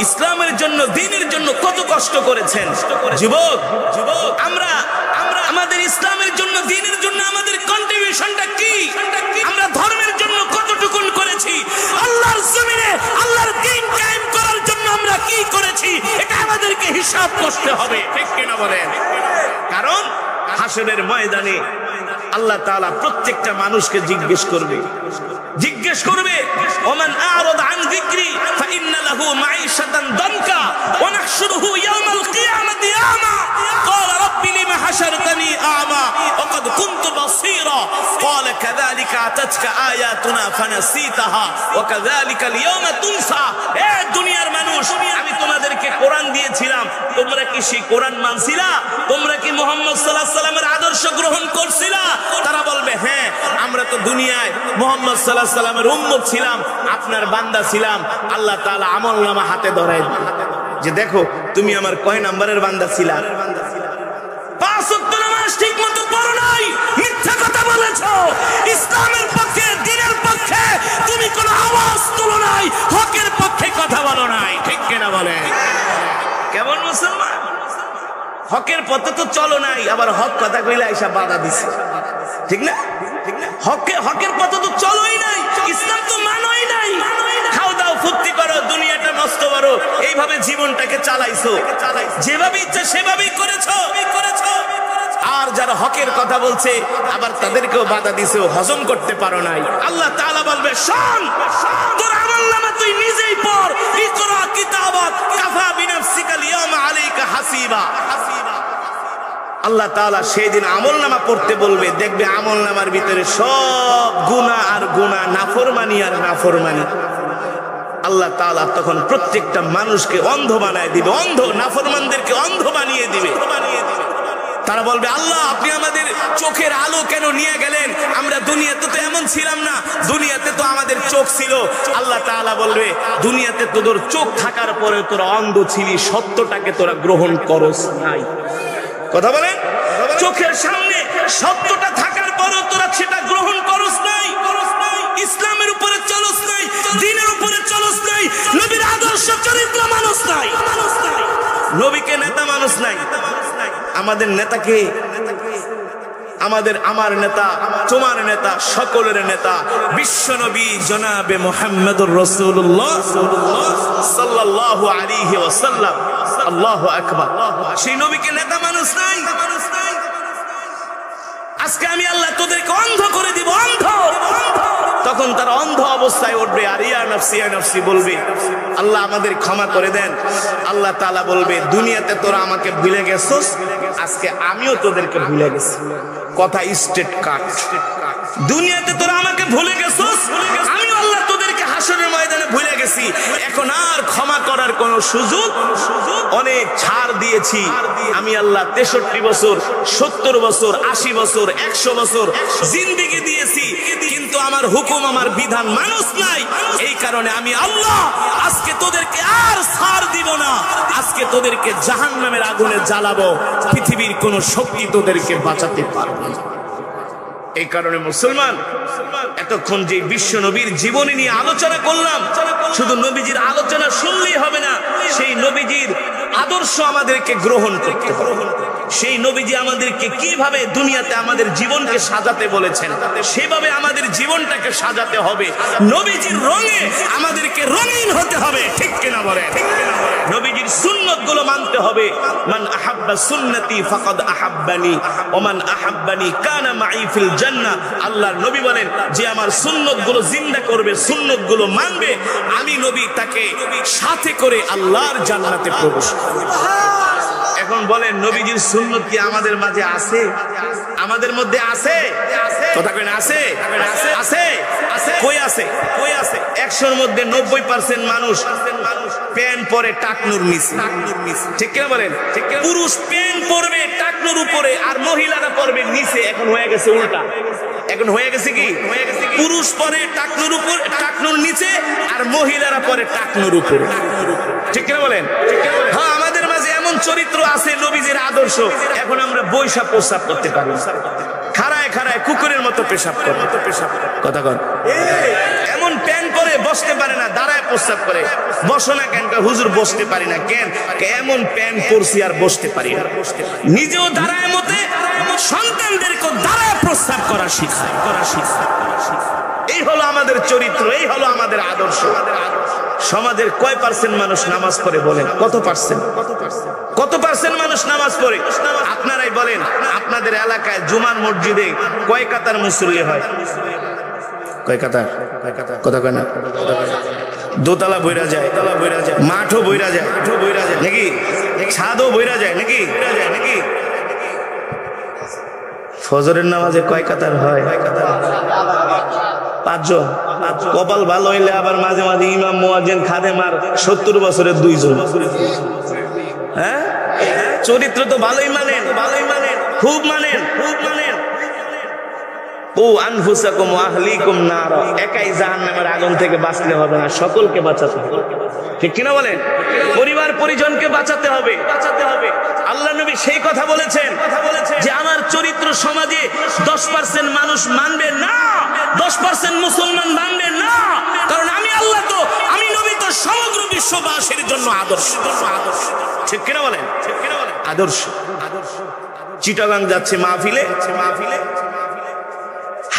ইসলামের জন্য, দ্বীনের জন্য কত কষ্ট করেছেন। যুবক, আমরা আমাদের ইসলামের জন্য, দ্বীনের জন্য আমাদের কন্ট্রিবিউশনটা কি? আমরা ধর্মের জন্য কতটুকুন করেছি? আল্লাহর জমিনে আল্লাহর দ্বীন কায়েম করার জন্য আমরা কি করেছি? এটা আমাদেরকে হিসাব করতে হবে, ঠিক কিনা বলেন? কারণ হাসরের ময়দানে আল্লাহ তাআলা প্রত্যেকটা মানুষকে জিজ্ঞেস করবে, ওমান আরাদ আন যিকরি ফাইন্না লাহু মাঈশাতান দানকা ওয়া নাহশুরুহু ইয়াওমাল কিয়ামাতি আমা ক্বালা রাব্বি লিমা হাশারতানি আমা ওয়া ক্বাদ কুনতু বাসীরা ক্বালা কাযালিকা আতাতকা আয়াতুনা ফানাসিতাহা ওয়া কাযালিকাল ইয়াওমা তুনসা। এ দুনিয়ার মানুষ, আমি তোমাদেরকে কোরআন দিয়েছিলাম, তোমরা কি সেই কোরআন মানছিলা? তোমরা কি মুহাম্মদ সাল্লাল্লাহু আলাইহি সাল্লামের আদর্শ গ্রহণ করছিলা? তারা বলবে, হ্যাঁ, আমরা তো দুনিয়ায় মুহাম্মদ সাল্লাল্লাহু আলাইহি সাল্লামের উম্মত ছিলাম, আপনার বান্দা ছিলাম। আল্লাহ তাআলা আমলনামা হাতে ধরায় যে, দেখো তুমি আমার কয় নাম্বারের বান্দা ছিলা? 5 ওয়াক্ত নামাজ ঠিকমতো পড়ো নাই, মিথ্যা কথা বলেছো, ইসলামের পক্ষে, দ্বীনের পক্ষে তুমি কোনো আওয়াজ তুলো নাই, হকের পক্ষে কথা বলো নাই, ঠিক কিনা বলে? কেমন মুসলমান? হকের পথে তো চলো নাই, আবার হক কথা কইলে আইসা বাধা দিছে, ঠিক না? হকের পথে তো চলোই নাই, ইসলাম তো মানোই নাই। খাও দাও, ফুর্তি করো, দুনিয়াটা নষ্ট করো, এইভাবে জীবনটাকে চালাইছো, যেভাবে ইচ্ছা সেভাবেই করেছো। আর যারা হকের কথা বলছে, আবার তাদেরকেও বাধা দিছো, হজম করতে পারো নাই। আল্লাহ তাআলা বলবে, শোন, তোর আমলনামা তুই নিজেই পড়, ইকরা কিতাবাক কাফা বিনাফসিকাল ইয়াওমা আলাইকা হাসিবা। আল্লাহ তাআলা সেদিন আমলনামা পড়তে বলবে, দেখবে আমলনামার ভিতরে সব গুনাহ আর গুনাহ, নাফরমানি আর নাফরমানি। আল্লাহ তাআলা তখন প্রত্যেকটা মানুষকে অন্ধ বানায় দিবে, অন্ধ, নাফরমানদেরকে অন্ধ বানিয়ে দিবে। তারা বলবে, আল্লাহ আপনি আমাদের চোখের আলো কেন নিয়ে গেলেন? আমরা দুনিয়াতে তো এমন ছিলাম না, দুনিয়াতে তো আমাদের চোখ ছিল। আল্লাহ তাআলা বলবে, দুনিয়াতে তোদের চোখ থাকার পরে তোরা অন্ধ ছিলি, সত্যটাকে তোরা গ্রহণ করস নাই। কথা বলেন? চোখের সামনে সত্যটা থাকার পরও তোরা সেটা গ্রহণ করস নাই, ইসলামের উপরে চলস নাই, দ্বীনের উপরে চলস নাই, নবীর আদর্শ চরিত্র মানুষ নাই, নবীকে নেতা মানুষ নাই। আমাদের নেতাকে, আমার নেতা, তোমার নেতা, সকলের নেতা বিশ্বনবী জনাবে মুহাম্মদুর রাসূলুল্লাহ সাল্লাল্লাহু আলাইহি ওয়াসাল্লাম। আল্লাহু আকবার। সেই নবীকে নেতা মানুষ নাই। আজকে আমি আল্লাহ তোদেরকে অন্ধ করে দিব, অন্ধ। তখন তারা অন্ধ অবস্থায় উঠবে, আর ইয়া নফসি ইয়া নফসি বলবে। আল্লাহ আমাদের ক্ষমা করে দেন। আল্লাহ তাআলা বলবে, দুনিয়াতে তোরা আমাকে ভুলে গেছস, আজকে আমিও তোদেরকে ভুলে গেছি। কথা স্ট্রেট কাট। দুনিয়াতে তোরা আমাকে ভুলে গেছস, আমিও আল্লাহ তোদেরকে হাসরের ময়দানে ভুলে গেছি। এখন আর ক্ষমা করার কোনো সুযোগ, অনেক ছাড় দিয়েছি আমি আল্লাহ। 63 বছর, 70 বছর, 80 বছর, 100 বছর জিন্দেগি দিয়েছি, কিন্তু আমার হুকুম, আমার বিধান মানুষ নাই। এই কারণে আমি আল্লাহ আজকে তোদেরকে আর ছাড় দিব না। আজকে তোদেরকে জাহান্নামের আগুনে জ্বালাবো। পৃথিবীর কোন শক্তি তোদেরকে বাঁচাতে পারবে না। এই কারণে মুসলমান, এতক্ষণ যে বিশ্ব নবীর জীবনী নিয়ে আলোচনা করলাম, শুধু নবীজির আলোচনা শুনলেই হবে না, সেই নবীজির আদর্শ আমাদেরকে গ্রহণ করতে হবে। সেই নবীজি আমাদেরকে কিভাবে দুনিয়াতে আমাদের জীবনকে সাজাতে বলেছেন, সেভাবে আমাদের জীবনটাকে সাজাতে হবে। নবীজির রঙে আমাদেরকে রঙিন হতে হবে, ঠিক কিনা বলেন? নবীজির সুন্নত গুলো মানতে হবে। মান আহাব্বা সুন্নতি ফাকাদ আহাব্বানি ওয়া মান আহাব্বানি কানা মাই ফিল জান্নাহ। আল্লাহর নবী বলেন, যে আমার সুন্নত গুলো জিন্দা করবে, সুন্নত গুলো মানবে, আমি নবী তাকে সাথে করে আল্লাহর জান্নাতে প্রবেশ করবে। এখন বলেন, নবীজির সুন্নত কি আমাদের মাঝে আছে? আমাদের মধ্যে আছে? কথা কই না? আছে? আছে? কই আছে? কই আছে? 100-র মধ্যে 90% মানুষ প্যান্ট পরে টাকনুর নিচে, ঠিক কিনা বলেন? পুরুষ প্যান্ট পরবে টাকনুর উপরে আর মহিলারা পরবে নিচে। এখন হয়ে গেছে উল্টা। এখন হয়ে গেছে কি? পুরুষ পরে টাকনুর উপর, টাকনুর নিচে, আর মহিলারা পরে টাকনুর উপরে, ঠিক কিনা বলেন? হ্যাঁ, আমাদের মাঝে এমন চরিত্র আছে নবীজির আদর্শ। এখন আমরা বৈশা প্রস্রাব করতে পারি, খাড়ায় খাড়ায় কুকুরের মতো পেশাব করে, কথা কর। এমন প্যান্ট পরে বসতে পারে না, দাঁড়ায় প্রস্রাব করে। বসো না কেন? হুজুর বসতে পারি না। কেন? এমন প্যান্ট পরছি আর বসতে পারি না। নিজেও দাঁড়ায় মতে, সন্তানদেরকে দাঁড়ায় প্রস্রাব করা শিখায়। এই হলো আমাদের চরিত্র, এই হলো আমাদের আদর্শ। সমাজের কয় পার্সেন্ট মানুষ নামাজ পড়ে বলেন? কত পার্সেন্ট? কত পার্সেন্ট মানুষ নামাজ পড়ে? আপনারাই বলেন, আপনাদের এলাকায় জুমার মসজিদে কয় কাতার মুসল্লি হয়? কয় কাতার? কথা কয় না? দোতলা বইরা যায়, মাঠও বইরা যায় নাকি? ছাদও বইরা যায় নাকি? ফজরের নামাজে কয় কাতার হয়? 5 জন। কপাল ভালো হইলে আবার মাঝে মাঝে ইমাম, মুয়াজ্জিন, খাদেম আর 70 বছরের 2 জন। হ্যাঁ, চরিত্র তো ভালোই মানেন, খুব মানেন। ও আনফুসাকুম ওয়া আহলিকুম নার, একাই জাহান্নামের আগুন থেকে বাঁচলে হবে না, সকলকে বাঁচাতে হবে, ঠিক কিনা বলেন? পরিবার পরিজনকে বাঁচাতে হবে। আল্লাহ নবী সেই কথা বলেছেন যে আমার চরিত্র সমাজে 10% মানুষ মানবে না, 10% মুসলমান মানবে না, কারণ আমি আল্লাহ তো, আমি নবী তো সমগ্র বিশ্ববাসীর জন্য আদর্শ, ঠিক কিনা বলেন? আদর্শ। চিটাগাং যাচ্ছে মাহফিলে,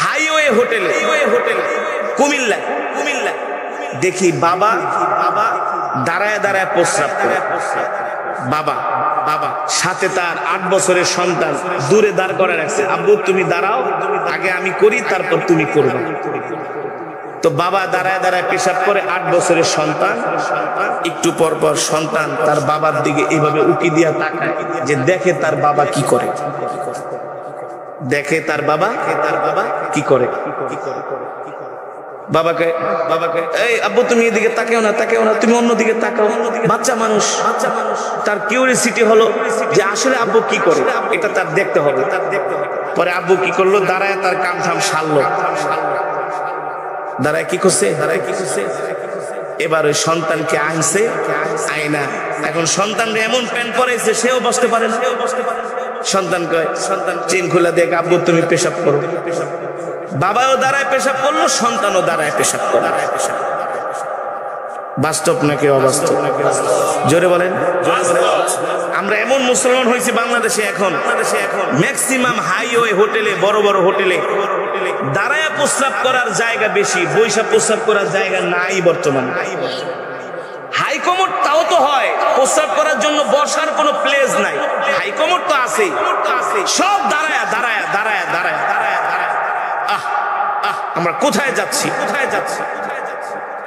হাইওয়ে হোটেলে, কুমিল্লা দেখি বাবা দাঁড়ায় দাঁড়ায় প্রস্রাব করে। বাবা সাথে তার 8 বছরের সন্তান দূরে দাঁড় করে রাখছে। আব্বু তুমি দাঁড়াও, আগে আমি করি, তারপর তুমি করবে। তো বাবা দাঁড়ায় দাঁড়ায় পেশাব করে, 8 বছরের সন্তান। একটু পর পর সন্তান তার বাবার দিকে এইভাবে উকি দিয়া তাকায় যে দেখে তার বাবা কি করে, কি করে। বাবাকে এই আব্বু তুমি এদিকে তাকাও না, তুমি অন্যদিকে তাকাও। বাচ্চা মানুষ তার কিউরিওসিটি হলো যে আসলে আব্বু কি করে, এটা তার দেখতে হবে। পরে আব্বু কি করলো? দাঁড়ায় তার কাম ঠাম সারলো। দাঁড়ায় কি করছে? এবার ওই সন্তানকে আনছে আয়না। এখন সন্তান এমন প্যান্ট পরাইছে, সেও বসতে পারে না। সন্তান চেন খোলা দেখ, আব্বু তুমি পেশাব করো। বাবাও দাঁড়ায় পেশাব করলো, সন্তানও দাঁড়ায় পেশাব করলো। বাস্তব নাকি অবাস্তব? জোরে বলেন। আমরা এমন মুসলমান হয়েছি বাংলাদেশে এখন ম্যাক্সিমাম হাইওয়ে হোটেলে, বড় বড় হোটেলে দাঁড়ায় প্রস্রাব করার জায়গা বেশি, বৈশা প্রস্রাব করার জায়গা নাই বর্তমানে। হাইকমোড তাও তো হয়, প্রস্রাব করার জন্য বসার কোনো প্লেস নাই। হাইকমোড তো আছে, সব দাঁড়ায়। আমরা কোথায় যাচ্ছি?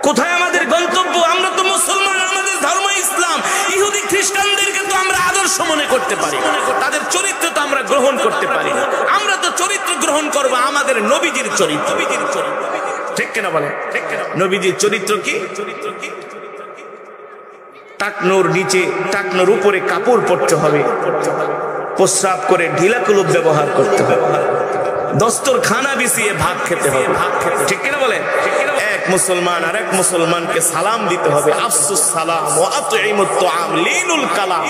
কোথায় আমাদের গন্তব্য? আমরা তো মুসলমান, আমাদের ধর্ম ইসলাম। ইহুদি খ্রিস্টানদেরকে তো আমরা আদর্শ মনে করতে পারি, তাদের চরিত্র তো আমরা গ্রহণ করতে পারি না। আমরা তো চরিত্র গ্রহণ করবো আমাদের নবীজির চরিত্র, ঠিক কিনা বলে? নবীজির চরিত্র কি? টাকনোর নিচে, টাকনোর উপরে কাপড় পরতে হবে, প্রস্রাব করে ঢিলা কুলুপ ব্যবহার করতে হবে, দস্তরখানা বিছিয়ে ভাত খেতে হবে, ঠিক কিনা বলেন? এক মুসলমান আর এক মুসলমানকে সালাম দিতে হবে। আফসুস সালাম ওয়া আতঈমুত তুআম লিনুল কালাম।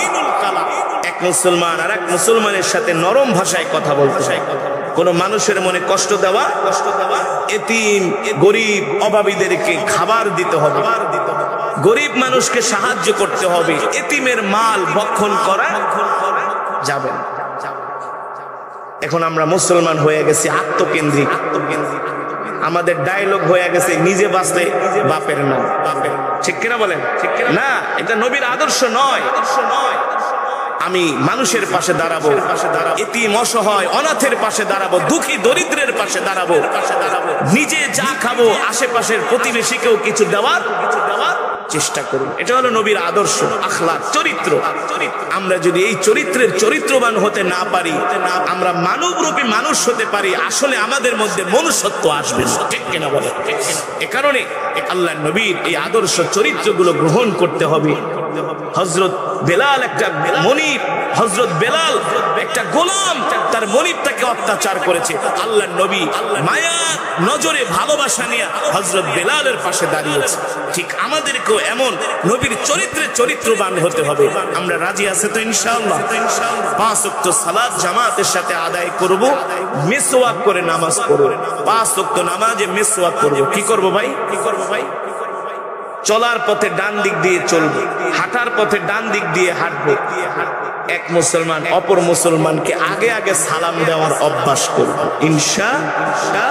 এক মুসলমান আর এক মুসলমানের সাথে নরম ভাষায় কথা বলতে হয়। কোন মানুষের মনে কষ্ট দেওয়া, এতিম গরিব অভাবীদেরকে খাবার দিতে হবে, গরিব মানুষকে সাহায্য করতে হবে, এতিমের মাল ভক্ষণ করা যাবে না। এখন আমরা মুসলমান হয়ে গেছি আত্মকেন্দ্রিক, আমাদের ডায়লগ হয়ে গেছে নিজে বাঁচলে বাপের নাম। ঠিক কিনা বলেন? না, এটা নবীর আদর্শ নয়। আমি মানুষের পাশে দাঁড়াবো, এতিম অসহায় অনাথের পাশে দাঁড়াবো, দুঃখী দরিদ্রের পাশে দাঁড়াবো, নিজে যা খাবো আশেপাশের প্রতিবেশীকেও কিছু দেওয়ার চেষ্টা করুন। এটা হলো নবীর আদর্শ, আখলাক, চরিত্র। আমরা যদি এই চরিত্রের চরিত্রবান হতে না পারি, আমরা মানবরূপী মানুষ হতে পারি, আসলে আমাদের মধ্যে মনুষ্যত্ব আসবে না। ঠিক কিনা বলে? এ কারণে আল্লাহ নবীর এই আদর্শ চরিত্রগুলো গ্রহণ করতে হবে। হযরত বেলাল একটা মনিব, হযরত বেলাল একটা গোলাম, তার মনিব তাকে অত্যাচার করেছে। আল্লাহ নবী মায়া নজরে ভালোবাসা নিয়ে হযরত বেলালের পাশে দাঁড়িয়েছে। ঠিক আমাদেরকেও এমন নবীর চরিত্রে চরিত্রবান হতে হবে। আমরা রাজি আছি তো ইনশাআল্লাহ? 5 ওয়াক্ত সালাত জামাতের সাথে আদায় করব, মিসওয়াক করে নামাজ পড়ব। 5 ওয়াক্ত নামাজে মিসওয়াক করব। কি করব ভাই? কি করব ভাই? চলার পথে ডান দিক দিয়ে চলবে, হাঁটার পথে ডান দিক দিয়ে হাঁটবে। এক মুসলমান অপর মুসলমানকে আগে আগে সালাম দেওয়ার অভ্যাস করব ইনশাআল্লাহ।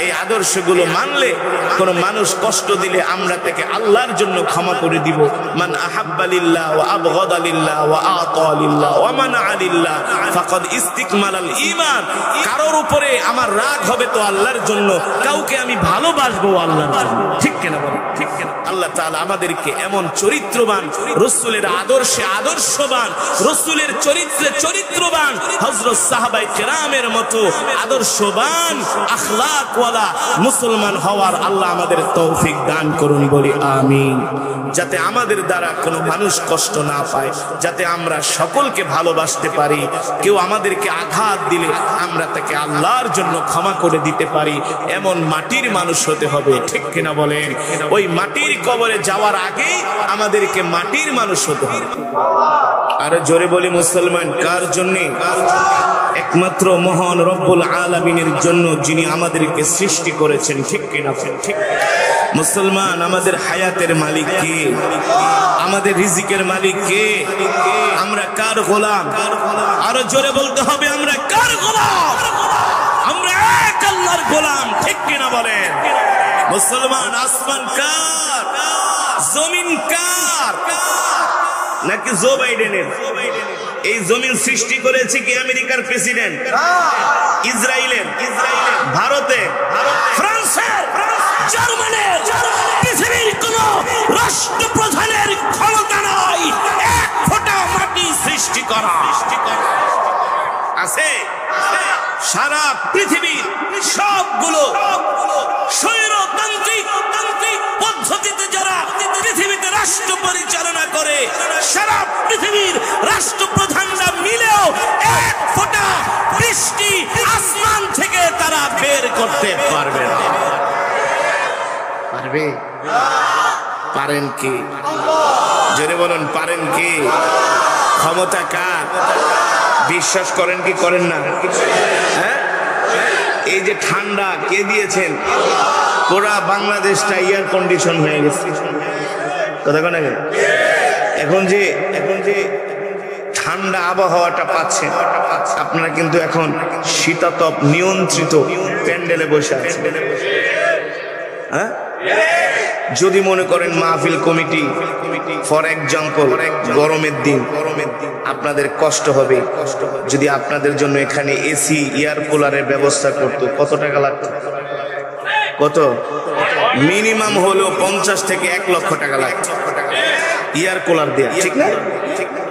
এই আদর্শগুলো মানলে কোন মানুষ কষ্ট দিলে আমরা তাকে আল্লাহর জন্য ক্ষমা করে দিব। মান আহাব্বা লিল্লাহ ওয়া আবগাদা লিল্লাহ ওয়া আতা লিল্লাহ ওয়া মানাআ লিল্লাহ ফাকাদ ইস্তিকমালাল ঈমান। কারোর উপরে আমার রাগ হবে তো আল্লাহর জন্য, কাউকে আমি ভালোবাসবো আল্লাহর জন্য। ঠিক কিনা বলেন? ঠিক কিনা? আল্লাহ তাআলা আমাদেরকে এমন চরিত্রবান, রাসূলের আদর্শে আদর্শবান, রাসূলের চরিত্রে চরিত্রবান, হযরত সাহাবায়ে কেরামের মতো আদর্শবান আখলাকওয়ালা মুসলমান হওয়ার আল্লাহ আমাদের তৌফিক দান করুন, বলি আমিন। যাতে আমাদের দ্বারা কোনো মানুষ কষ্ট না পায়, যাতে আমরা সকলকে ভালোবাসতে পারি। কেউ আমাদেরকে আঘাত দিলে আমরা তাকে আল্লাহর জন্য ক্ষমা করে দিতে পারি, এমন মাটির মানুষ হতে হবে। ঠিক কিনা বলেন? ওই মাটির কবরে যাওয়ার আগে আমাদেরকে মাটির মানুষ হতে হবে। আর জোরে বলি মুসলমান কার জন্য? একমাত্র মহান রব্বুল আলামিনের জন্য, যিনি আমাদেরকে সৃষ্টি করেছেন। ঠিক কিনা? ঠিক। মুসলমান, আমাদের হায়াতের মালিক কে? আমাদের রিজিকের মালিক কে? আমরা কার গোলাম? আরো জোরে বলতে হবে, আমরা কার গোলাম? আমরা এক আল্লাহর গোলাম। ঠিক কিনা বলেন? মুসলমান, আসমান কার? জমিন কার? নাকি জো বাইডেনের? এই জমিন সৃষ্টি করেছে কি আমেরিকার প্রেসিডেন্ট, ইসরায়েলের, ভারতের, ফ্রান্সের, জার্মানির? পৃথিবীর কোন রাষ্ট্রপ্রধানের ক্ষমতা নাই এক ফোঁটা মাটি সৃষ্টি করা। আছে? সারা পৃথিবীর সবগুলো স্বৈরতান্ত্রিক পদ্ধতিতে যারা পৃথিবীতে রাষ্ট্র পরিচালনা করে, সারা পৃথিবীর রাষ্ট্রপ্রধানরা মিলেও এক ফোঁটা বৃষ্টি আসমান থেকে তারা বের করতে পারবে না। পারবে? পারেন কি? জোরে বলুন, পারেন কি? ক্ষমতা কার? বিশ্বাস করেন কি করেন না? হ্যাঁ, এই যে ঠান্ডা কে দিয়েছেন? পুরা বাংলাদেশটা এয়ার কন্ডিশন হয়ে গেছে। কথা কোন? এখন যে ঠান্ডা আবহাওয়াটা পাচ্ছেন আপনারা, কিন্তু এখন শীতাতপ নিয়ন্ত্রিত প্যান্ডেলে বসে আছেন। হ্যাঁ, যদি মনে করেন মাহফিল কমিটি ফর এক্সাম্পল গরমের দিন আপনাদের কষ্ট হবে, যদি আপনাদের জন্য এখানে এসি এয়ার কুলারের ব্যবস্থা করতো, কত টাকা লাগতো? কত? মিনিমাম হলো 50 থেকে 1 লক্ষ টাকা লাগতো এয়ার কুলার দেয়া। ঠিক না?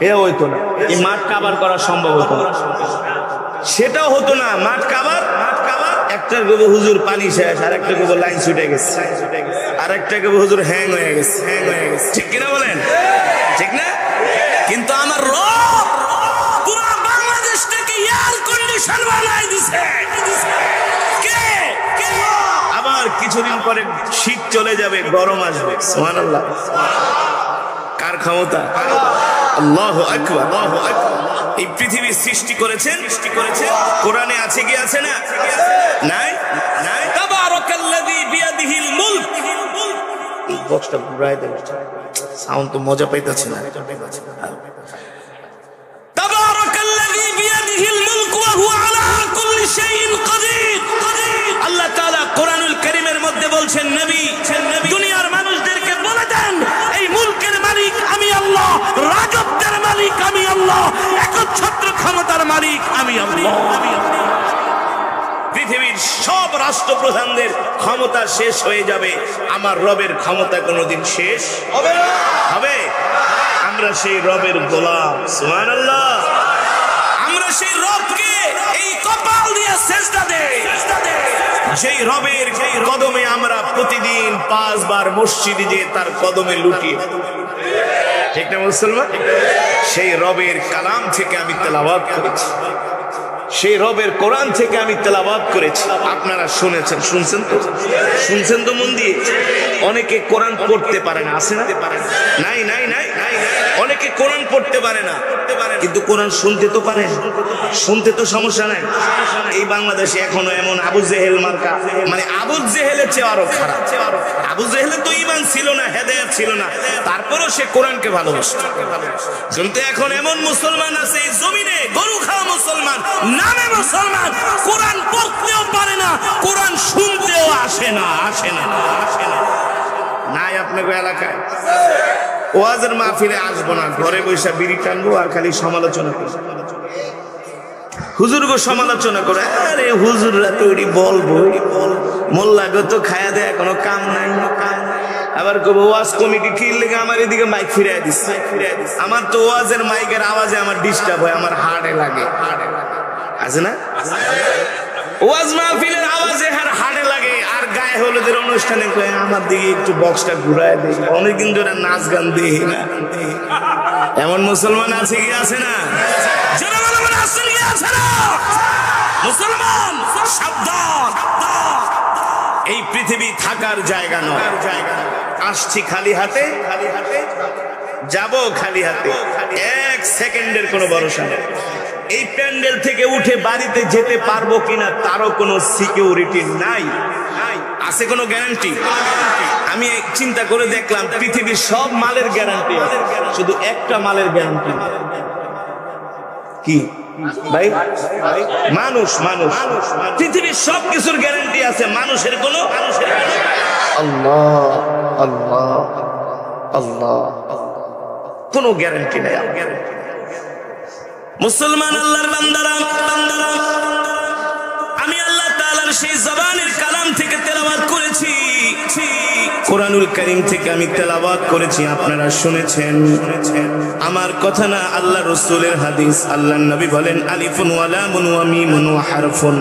এ হইতো না, এই মাঠ কাভার করা সম্ভব হতো না। সেটাও হতো না, মাঠ কাভার একটা গো হুজুর পানি শেষ, আর একটা গো লাইন ছুটে গেছে, আর একটা গো হুজুর হ্যাং হয়ে গেছে। ঠিক কিনা বলেন? ঠিক না? কিন্তু আমার রব পুরো বাংলাদেশটাকে এয়ার কন্ডিশন বানাই দিছে। কে? আবার কিছুদিন পরে শীত চলে যাবে, গরম আসবে। সুবহানাল্লাহ। কার ক্ষমতা? আল্লাহু আকবার। এই পৃথিবী সৃষ্টি করেছেন কোরআনে আছে কি আছে না? নাই নাই। তাবারাকাল্লাযী বিয়াদিহিল মুলক। বক্সটা ঘুরাই দেন, সাউন্ড তো মজা পাইতাছে না। তাবারাকাল্লাযী বিয়াদিহিল মুলক ওয়া হুয়া আলা কুল্লি শাইইন কাদির। আল্লাহ তাআলা কোরআনুল কারীমের মধ্যে বলছেন, নবী দুনিয়ার মানুষদেরকে বলে দেন এই মুলকের মালিক আমি আল্লাহ, রাজত্বের মালিক আমি আল্লাহ, একচ্ছত্র ক্ষমতার মালিক আমি আল্লাহ। পৃথিবীর সব রাষ্ট্রপ্রধানদের ক্ষমতা শেষ হয়ে যাবে, আমার রবের ক্ষমতা কোনোদিন শেষ হবে না। আমরা সেই রবের গোলাম, সুবহানাল্লাহ। আমরা সেই রবকে এই কপাল দিয়ে সিজদা দেই, যেই রবের কদমে আমরা প্রতিদিন 5 বার মসজিদে যে তার কদমে লুটি, ঠিক না মুসলমান? সেই রবের কালাম থেকে আমি তেলাওয়াত করেছি, সেই রবের কোরআন থেকে আমি তেলাওয়াত করেছি। আপনারা শুনছেন তো মন দিয়ে। অনেকে কোরআন পড়তে পারে না, আছে না? নাই নাই নাই নাই। অনেকে কোরআন পড়তে পারে না, কিন্তু কোরআন শুনতে তো পারে, শুনতে তো সমস্যা নাই। এই বাংলাদেশে এখনো এমন আবু জেহেল মার্কা, মানে আবু জেহেলের চেয়ে আরো খারাপ। আবু জেহেলের তো ঈমান ছিল না, হেদায়েত ছিল না, তারপরও সে কোরআনকে ভালোবাসত। কিন্তু এখন এমন মুসলমান আছে এই জমিনে, গরু খাওয়া মুসলমান, নামে মুসলমান, কোরআন পড়তেও পারে না, কোরআন শুনতেও আসে না। নাই আপনাকে এলাকায় ওয়াজের মাহফিলে আসবো না, ঘরে বসে বিড়ি টানবো আর খালি সমালোচনা করবো, হুজুরগো সমালোচনা করে। আরে হুজুররা তো বলবো, মোল্লা গো তো খায়া দেয়, কোনো কাম নাই। আবার কব ওয়াজ কমিটি কি লেগে আমার এদিকে মাইক ফিরাই দিচ্ছে। আমার তো ওয়াজের মাইকের আওয়াজে আমার ডিস্টার্ব হয়, আমার হার্টে লাগে, আছে না? ওয়াজ মাহফিলের আওয়াজে হার্টে লাগে। আর গায়ে হলুদের অনুষ্ঠানে আমার দিকে একটু বক্সটা ঘুরায় দেয়, অনেকদিন ধরে নাচ গান দেই না। এমন মুসলমান আছে কি আছে না? মুসলমান সাবধান, এই পৃথিবী থাকার জায়গা নয়। আসছি খালি হাতে, যাব খালি হাতে, 1 সেকেন্ডের কোনো ভরসা নেই। এই প্যান্ডেল থেকে উঠে বাড়িতে যেতে পারবো কিনা তারও কোনো সিকিউরিটি নাই। আছে কোনো গ্যারান্টি? আমি চিন্তা করে দেখলাম পৃথিবীর সব মালের গ্যারান্টি আছে, শুধু একটা মালের গ্যারান্টি কি ভাই? মানুষ। পৃথিবীর সব কিছুর গ্যারান্টি আছে, মানুষের কোনো আল্লাহ কোনো গ্যারান্টি নাই। মুসলমান আল্লাহর বান্দারা, আমি আল্লাহ তাআলার সেই জবানের কালাম থেকে তেলাওয়াত করেছি, কোরআনুল কারীম থেকে আমি তেলাওয়াত করেছি। আপনারা শুনেছেন, আমার কথা না, আল্লাহ রাসূলের হাদিস। আল্লাহর নবী বলেন, আলিফুন ওয়া লামুন ওয়া মিমুন ওয়া হারফুন।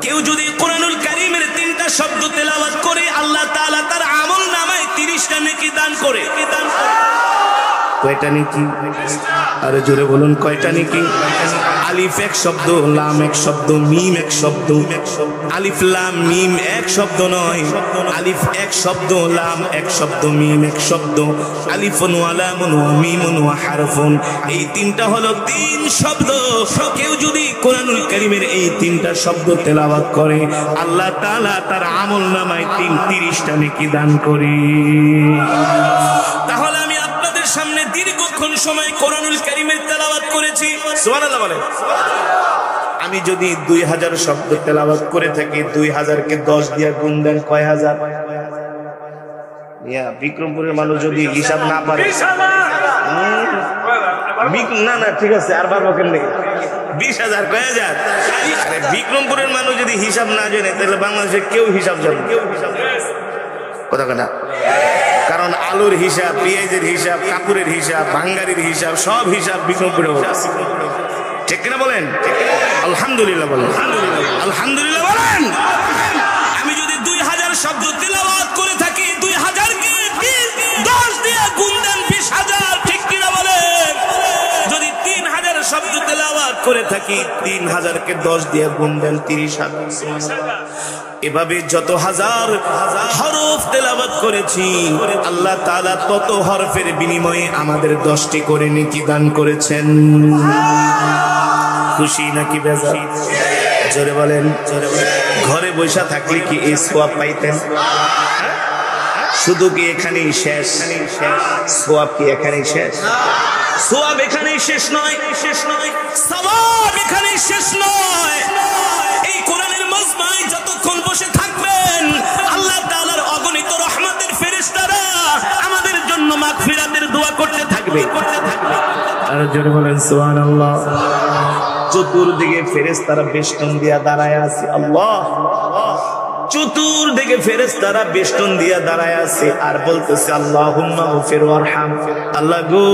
কেউ যদি কোরআনুল কারীমের 3টা শব্দ তেলাওয়াত করে, আল্লাহ তাআলা তার আমলনামায় 30টা নেকি দান করে। কয়টা নেকি? আরে জোরে বলুন, কয়টা নেকি? আলিফ এক শব্দ, লাম এক শব্দ, মিম এক শব্দ। আলিফ লাম মিম এক শব্দ নয়, আলিফ এক শব্দ, লাম এক শব্দ, মিম এক শব্দ। আলিফুন ওয়া লামুন ওয়া মিমুন ওয়া হারফুন, এই 3টা হলো 3 শব্দ। কেউ যদি কোরআনুল কারীমের এই 3টা শব্দ তেলাওয়াত করে, আল্লাহ তাআলা তার আমলনামায় 30টা নেকি দান করে। তাহলে আমি আপনাদের সামনে দীর্ঘক্ষণ সময় কোরআনুল কারীমের তেলাওয়াত করেছি, সুবহানাল্লাহ বলেন। আমি যদি 2000 শব্দ তেলাওয়াত করে থাকি, 2000 কে 10 দিয়ে গুণ দেন, কয় হাজার? বিক্রমপুরের মানুষ যদি হিসাব না পারে, না ঠিক আছে, আর বারবার কেন 20,000 কয় হাজার? আরে বিক্রমপুরের মানুষ যদি হিসাব না জানে, তাহলে বাংলাদেশে কেউ হিসাব জানে কথা কথা। কারণ আলুর হিসাব, পেঁয়াজের হিসাব, কাপড়ের হিসাব, ভাঙ্গারির হিসাব, সব হিসাব বিক্রমপুরে, ঠিক কিনা বলেন? আলহামদুলিল্লাহ বলেন, আলহামদুলিল্লাহ বলেন। আমি যদি 2000 শব্দ তেলাওয়াত করে থাকি, 2000 কে 10 দিয়ে গুণ দেন 20,000, ঠিক কিনা বলেন? যদি 3000 শব্দ তেলাওয়াত করে থাকি 3000কে 10 দিয়ে গুণ দেন 30,000 সুবহানাল্লাহ। এভাবে যত হাজার হরফ তেলাওয়াত করেছি আল্লাহ তাআলা তত হরফের বিনিময়ে আমাদের 10টি করে নেকি দান করেছেন। খুশি নাকি বেজার? জোরে বলেন। ঘরে বসে থাকলে কি এই সওয়াব পাইতেন? শুধু কি এখানেই শেষ? সওয়াব কি এখানেই শেষ? সওয়াব এখানেই শেষ নয়, সওয়াব এখানেই শেষ নয়। এই কোরআনের মজমায় যতক্ষণ বসে থাকবেন আল্লাহ তাআলার অগণিত রহমতের ফেরেশতারা আমাদের জন্য মাগফিরাতের দোয়া করতে থাকবে। আর জোরে বলেন সুবহানাল্লাহ। চতুর্দিকে ফেরেশতারা বেষ্টন দিয়া দাঁড়ায় আছে। আল্লাহ, চতুর্দিকে ফেরেশতারা বেষ্টন দিয়া দাঁড়ায় আছে আর বলতেছে আল্লাহুম্মা গফির ওয়ারহাম। আল্লাহ গো,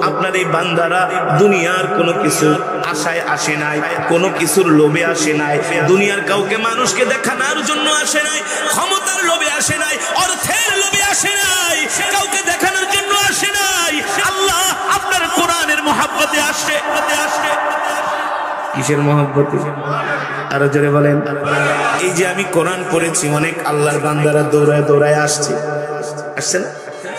আপনার এই বান্দারা দুনিয়ার কোনো কিছু আশায় আসে নাই, কোনো কিছুর লোভে আসে নাই, দুনিয়ার কাউকে মানুষকে দেখানোর জন্য আসে নাই, ক্ষমতার লোভে আসে নাই, অর্থের লোভে আসে নাই, কাউকে দেখানোর জন্য আসে নাই। আল্লাহ আপনার কোরআনের মহব্বতে আসে। কিসের মহব্বতে? আরো জোরে বলেন। এই যে আমি কোরআন পড়েছি, অনেক আল্লাহর বান্দারা দৌড়ায় দৌড়ায় আসছে না?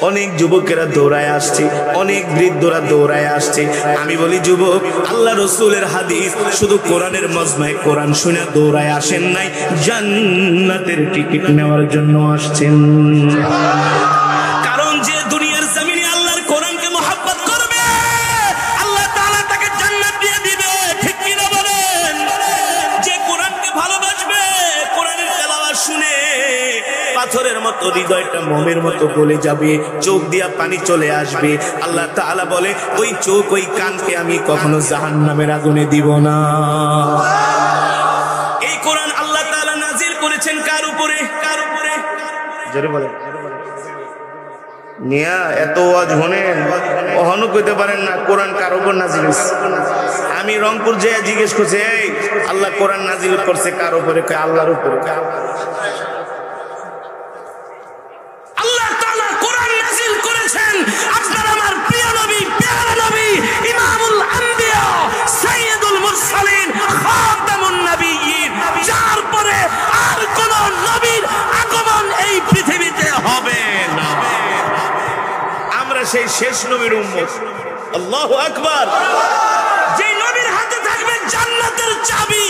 অনেক যুবকেরা দৌড়ায় আসছে, অনেক বৃদ্ধরা দৌড়ায় আসছে। আমি বলি যুবক, আল্লাহ রসুলের হাদিস, শুধু কোরআনের মজমায় কোরআন শুনে দৌড়ায় আসেন নাই, জান্নাতের টিকিট নেওয়ার জন্য আসছেন। কারণ যে দুনিয়ার জমিনে আল্লাহর কোরআনকে মহব্বত করবে আল্লাহ তাআলা তাকে জান্নাত দিয়ে দিবে। ঠিক কি না বলেন? যে কোরআনকে ভালোবাসবে, কোরআনের তেলাওয়াত শুনে পাথরের মতো হৃদয়টা মোমের মতো গলে যাবে, চোখ দিয়া পানি চলে আসবে। আল্লাহ তাআলা বলে ওই চোখ ওই কানকে আমি কখনো জাহান্নামের আগুনে দিব না। এই কোরআন আল্লাহ তাআলা নাজিল করেছেন কার উপরে? জোরে বলে নিয়া এত ওয়াজ শুনেন, ওহনো কইতে পারেন না কোরআন কার উপর নাজিল হইছে। আমি রংপুর যেয়ে জিজ্ঞেস করছি, এই আল্লাহ কোরআন নাজিল করছে কার উপরে? কয় আল্লাহর উপরে। আল্লাহ তাআলা কোরআন নাজিল করেছেন আপনার আমার প্রিয় নবী, প্যারা নবী, ইমামুল আম্বিয়া, সাইয়্যিদুল মুরসালিন, খাতামুন নবিয়্যিন, যার পরে আর কোন নবীর আগমন এই পৃথিবীতে হবে না। আমরা সেই শেষ নবীর উম্মত। আল্লাহু আকবার। যে নবীর হাতে থাকবে জান্নাতের চাবি।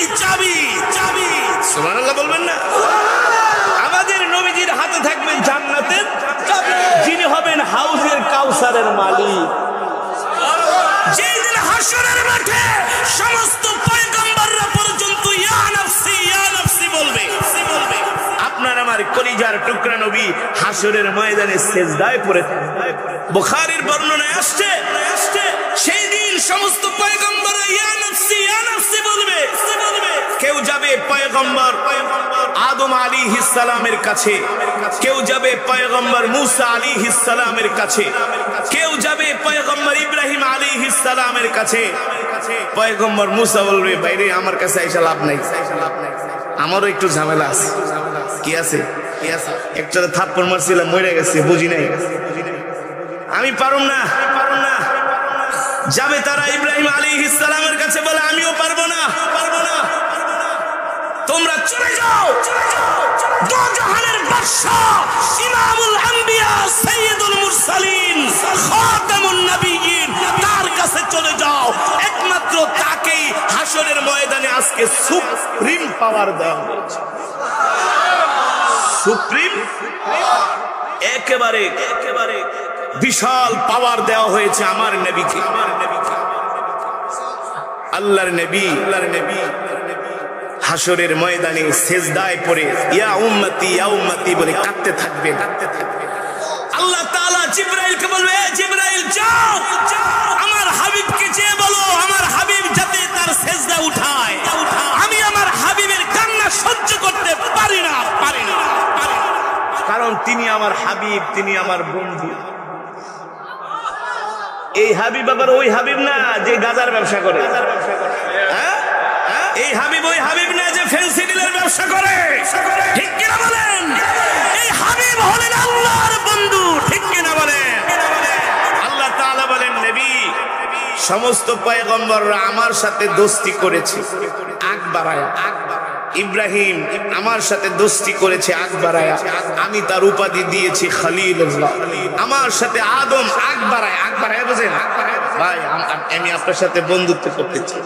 সুবহানাল্লাহ বলবেন না? আমাদের নবীজির হাতে থাকবে জান্নাতের চাবি, যিনি হবেন হাউজের কাউসারের মালিক। যেই দিন হাসরের মাঠে সমস্ত পয়গম্বররা পর্যন্ত ইয়া নাফসি ইয়া নাফসি বলবে, আপনার আমার কলিজার টুকরা নবী হাসরের ময়দানে সিজদায় পড়ে থাকবে। বুখারীর বর্ণনায় আসছে, সেই দিন সমস্ত পয়গম্বররা ইয়া নাফসি বলবে। কেউ যাবে পয়গম্বর আদম আলাইহিস সালামের কাছে, কেউ যাবে পয়গম্বর মুসা আলাইহিস সালামের কাছে, কেউ যাবে পয়গম্বর ইব্রাহিম আলাইহিস সালামের কাছে। পয়গম্বর মুসা বলবে, বাইরে আমার কাছে আইসা লাভ নাই, আমারও একটু ঝামেলা আছে। কি আছে? একটা থাপ্পড় মারছিলাম, মরে গেছে, বুঝি নাই, আমি পারুম না। যাবে তারা ইব্রাহিম আলাইহিস সালামের কাছে, বলে আমিও পারবো না, তোমরা চলে যাও। দো জাহানের বাদশা, ইমামুল আম্বিয়া, সাইয়্যিদুল মুরসালিন, খাতামুন নবিয়্যিন, তার কাছে চলে যাও। একমাত্র তাকেই হাসরের ময়দানে আজকে সুপ্রিম পাওয়ার দেওয়া হয়েছে। সুপ্রিম, একেবারে বিশাল পাওয়ার দেওয়া হয়েছে আমার নবীকে। আল্লাহর নবী হাসরের ময়দানে সিজদায় পড়ে ইয়া উম্মতি বলে কাঁদতে থাকবে। আল্লাহ তাআলা জিবরাইলকে বলবে, জিবরাইল যাও, আমার হাবিবকে যেয়ে বলো আমার হাবিব যাতে তার সিজদা উঠায়। আমি আমার হাবিবের কান্না সহ্য করতে পারি না। কারণ তিনি আমার হাবিব, তিনি আমার বন্ধু। এই হাবিব আবার ওই হাবিব না যে গাজার ব্যবসা করে। এই হাবিব ওই হাবিব না যে ফেন্সিডিলের ব্যবসা করে। ঠিক কিনা বলেন? এই হাবিব হলেন আল্লাহর বন্ধু। ঠিক কিনা বলেন? আল্লাহ তাআলা বলেন, নবী সমস্ত পয়গম্বররা আমার সাথে দোস্তি করেছে আগ বাড়ায়া। ইব্রাহিম আমার সাথে দোস্তি করেছে আগ বাড়ায়া, আমি তার উপাধি দিয়েছি খলিলুল্লাহ। আমার সাথে আদম আগ বাড়ায় বুঝেন ভাই, আমি আপনার সাথে বন্ধুত্ব করতে চাই।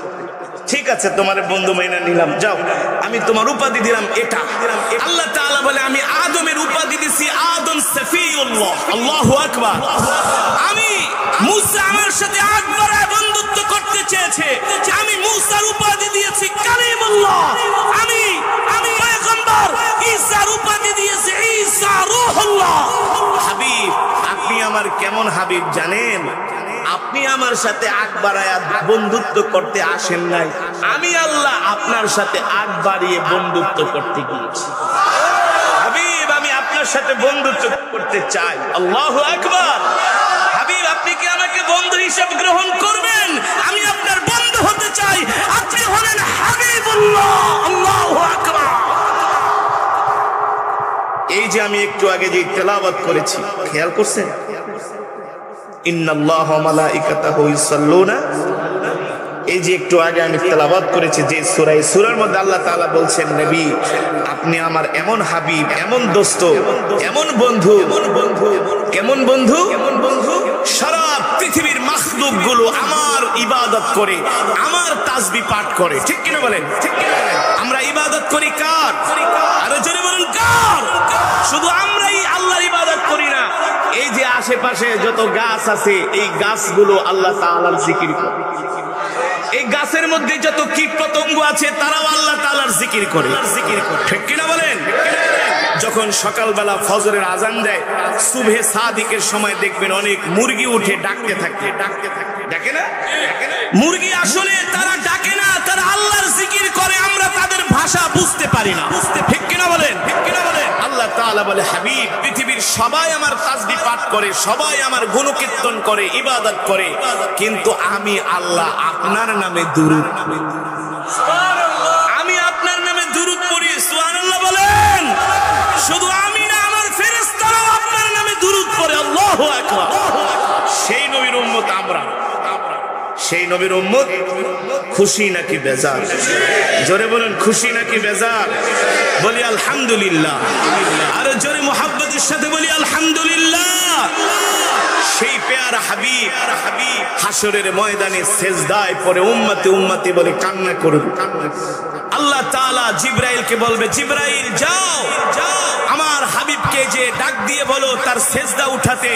ঠিক আছে, তোমার বন্ধু মাইনা নিলাম, যাও আমি তোমার উপাধি দিলাম এটা। আল্লাহ তাআলা বলে আমি আদমের উপাধি দিছি আদম সফিউল্লাহ। আল্লাহু আকবার। আমি মুসা আমার সাথে আগ বাড়ায় বন্ধুত্ব করতে চেয়েছে, আমি মুসার উপাধি দিয়েছি কালিমুল্লাহ। আমি পয়গম্বর ঈসার উপাধি দিয়েছি ঈসা রূহুল্লাহ। হাবিব, আপনি আমার কেমন হাবিব জানেন? আপনি আমার সাথে আগ বাড়ায়া বন্ধুত্ব করতে আসেন নাই, আমি আল্লাহ আপনার সাথে আগ বাড়িয়ে বন্ধুত্ব করতে গিয়েছি। হাবিব, আমি আপনার সাথে বন্ধুত্ব করতে চাই। আল্লাহু আকবার। হাবিব, আপনি কি আমাকে বন্ধু হিসেবে গ্রহণ করবেন? আমি আপনার বন্ধু হতে চাই। আপনি হলেন হাবিবুল্লাহ। আল্লাহু আকবার। এই যে আমি একটু আগে যে তেলাওয়াত করেছি, খেয়াল করছেন? ইন্নাল্লাহা ওয়া মালাইকাতাহু ইউসাল্লুনা, এই যে একটু আগে আমি তেলাওয়াত করেছি যে সূরা, এই সূরার মধ্যে আল্লাহ তাআলা বলছেন, নবী আপনি আমার এমন হাবিব, এমন দোস্ত, এমন বন্ধু। কেমন বন্ধু? সারা পৃথিবীর মাখলুক গুলো আমার ইবাদত করে, আমার তাসবিহ পাঠ করে। ঠিক কিনা বলেন? ঠিক কিনা? আমরা ইবাদত করি কার? আরো জোরে বলুন কার? শুধু আমরাই আল্লাহর ইবাদত করি না, এই যে আশেপাশে যত গাছ আছে এই গাছগুলো আল্লাহ তাআলার জিকির করে। এই গাছের মধ্যে যত কীট পতঙ্গ আছে তারাও আল্লাহ তাআলার জিকির করে। ঠিক কিনা বলেন? যখন সকালবেলা ফজরের আজান দেয়, সুবহে সাদিকের সময় দেখবেন অনেক মুরগি উঠে ডাকতে থাকে। ডাকে না? মুরগি আসলে তারা ডাকে না, তারা আল্লাহর জিকির করে, আমরা তাদের ভাষা বুঝতে পারি না। ঠিক কিনা বলেন? ঠিক কিনা বলেন? আল্লাহ তাআলা বলে, হাবিব পৃথিবীর সবাই আমার তাসবিহ পাঠ করে, সবাই আমার গুণকীর্তন করে, ইবাদত করে, কিন্তু আমি আল্লাহ আপনার নামে দুরূদ পড়ি। আমি আপনার নামে দুরূদ পড়ি। সুবহানাল্লাহ বলেন। শুধু আমি না, আমার ফেরেশতারাও আপনার নামে দুরূদ পড়ে। আল্লাহু আকবার। সেই নবীর উম্মত আমরা। সেই নবীর উম্মত খুশি নাকি বেজার? জোরে বলেন, খুশি নাকি বেজার? বলি আলহামদুলিল্লাহ। আর জোরে মুহাব্বতের সাথে বলি আলহামদুলিল্লাহ। সেই পেয়ারা হাবিব হাসরের ময়দানে সেজদায় পড়ে উম্মতি উম্মতি বলে কান্না করুন। আল্লাহ তাআলা জিবরাইলকে বলবে, জিবরাইল যাও আমার হাবিবকে যে ডাক দিয়ে বলো তার সেজদা উঠাতে,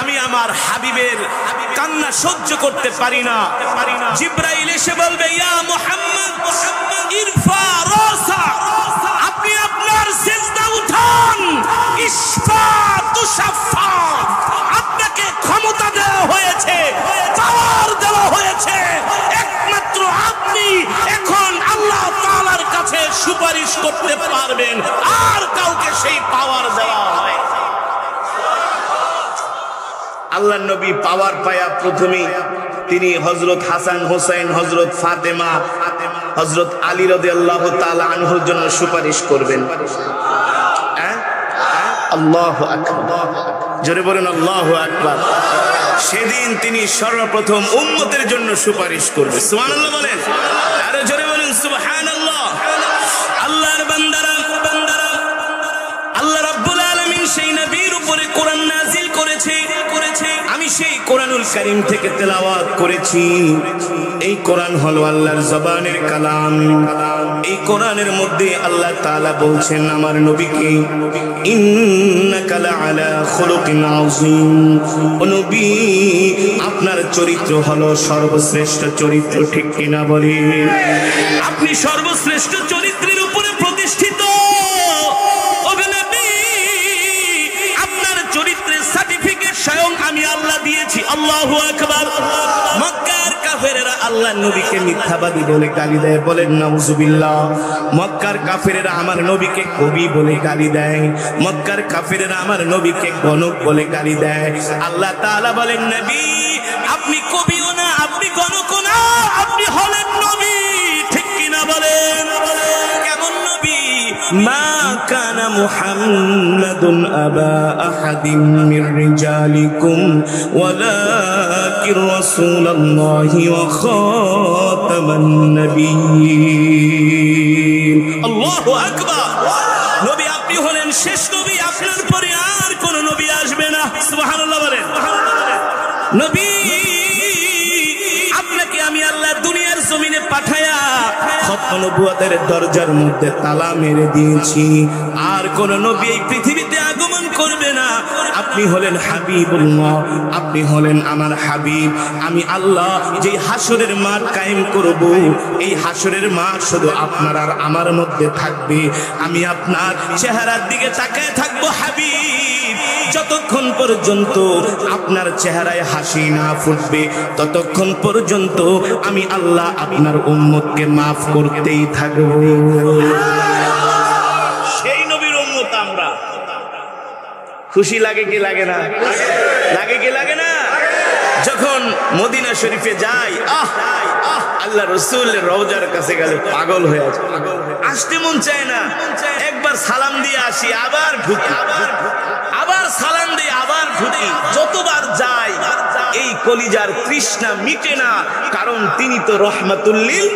আমি আমার হাবিবের কান্না সহ্য করতে পারি না। জিবরাইল এসে বলবে, ইয়া মুহাম্মদ ইরফা রাসা, আপনি আপনার সেজদা উঠান। ইশফা তুশাফা, আপনাকে ক্ষমতা দেওয়া হয়েছে, পাওয়ার দেওয়া হয়েছে, একমাত্র আপনি এখন আল্লাহ তাআলার কাছে সুপারিশ করতে পারবেন, আর কাউকে সেই পাওয়ার দেওয়া হয়। আল্লাহর নবী পাওয়ার পায়া প্রথমেই তিনি হযরত হাসান হোসেন, হযরত ফাতেমা, হযরত আলী রাদিয়াল্লাহু তাআলা আনহুর জন্য সুপারিশ করবেন। আল্লাহু আকবার। জোরে বলেন আল্লাহু আকবার। সেদিন তিনি সর্বপ্রথম উম্মতের জন্য সুপারিশ করবেন। সুবহানাল্লাহ বলেন। আরে জোরে বলেন সুবহানাল্লাহ। আল্লাহর বান্দারা, আল্লাহ রাব্বুল আলামিন সেই নবীর উপরে কোরআন নাযিল করেছে। আমি সেই কোরআনুল কারীম থেকে তেলাওয়াত করেছি। এই কোরআন হলো আল্লাহর জবানের কালাম। এই কোরআনের মধ্যে আল্লাহ তাআলা বলছেন আমার নবীকে, ইন্নাকা লাআলা খুলুকিন আযীম। ও নবী, আপনার চরিত্র হলো সর্বশ্রেষ্ঠ চরিত্র। ঠিক কিনা বলেন? আপনি সর্বশ্রেষ্ঠ চরিত্রের উপরে প্রতিষ্ঠিত। সার্টিফিকেট স্বয়ং আমি আল্লাহ দিয়েছি। আল্লাহু আকবার। মক্কার কাফেরেরা আল্লাহর নবীকে মিথ্যাবাদী বলে গালি দেয়, বলেন নাউজুবিল্লাহ। মক্কার কাফেরেরা আমার নবীকে কবি বলে গালি দেয়, মক্কার কাফেরেরা আমার নবীকে গণক বলে গালি দেয়। আল্লাহ তাআলা বলেন, নবী আপনি কবিও না, আপনি গণকও না, আপনি হলেন নবী। ঠিক কিনা বলেন? কেমন নবী? মা কানা মুহাম্মাদুন আবা আহাদিন মির রিজালিকুম ওয়ালাকিন রাসূলুল্লাহি ওয়া খাতামান নাবিয়্যিন। আল্লাহু আকবার। নবী আপনি হলেন শেষ নবী, আপনার পরে আর কোন নবী আসবে না। সুবহানাল্লাহ বলেন। নবী আপনাকে আমি আল্লাহ দুনিয়ার জমিনে পাঠায়া খতম নবুয়তের দরজার মধ্যে তালা মেরে দিয়েছি। আর কোন নবী এই পৃথিবীতে আগমন করবে না। আপনি হলেন হাবিবুল্লাহ, আপনি হলেন আমার হাবিব। আমি আল্লাহ যেই হাসরের মাঠ কায়েম করব, এই হাসরের মাঠ শুধু আপনার আর আমার মধ্যে থাকবে। আমি আপনার চেহারার দিকে তাকায় থাকবো হাবিব। যতক্ষণ পর্যন্ত আপনার চেহারায় হাসি না ফুটবে, ততক্ষণ পর্যন্ত আমি আল্লাহ আপনার উম্মতকে মাফ করতেই থাকবো। সেই নবীর উম্মত আমরা। খুশি লাগে কি লাগে না? লাগে কি লাগে না? যখন মদিনা শরীফে যাই, আল্লাহ রাসূলের রওজার কাছে গেলে পাগল হয়ে আছে। আসতে মন চায় না। একবার সালাম দিয়ে আসি, আবার ঢুকি, আবার সালাম দিয়ে আবার ঢুকি। যতবার যাই এই কলিজার তৃষ্ণা মিটে না, কারণ তিনি তো রহমাতুল লিল।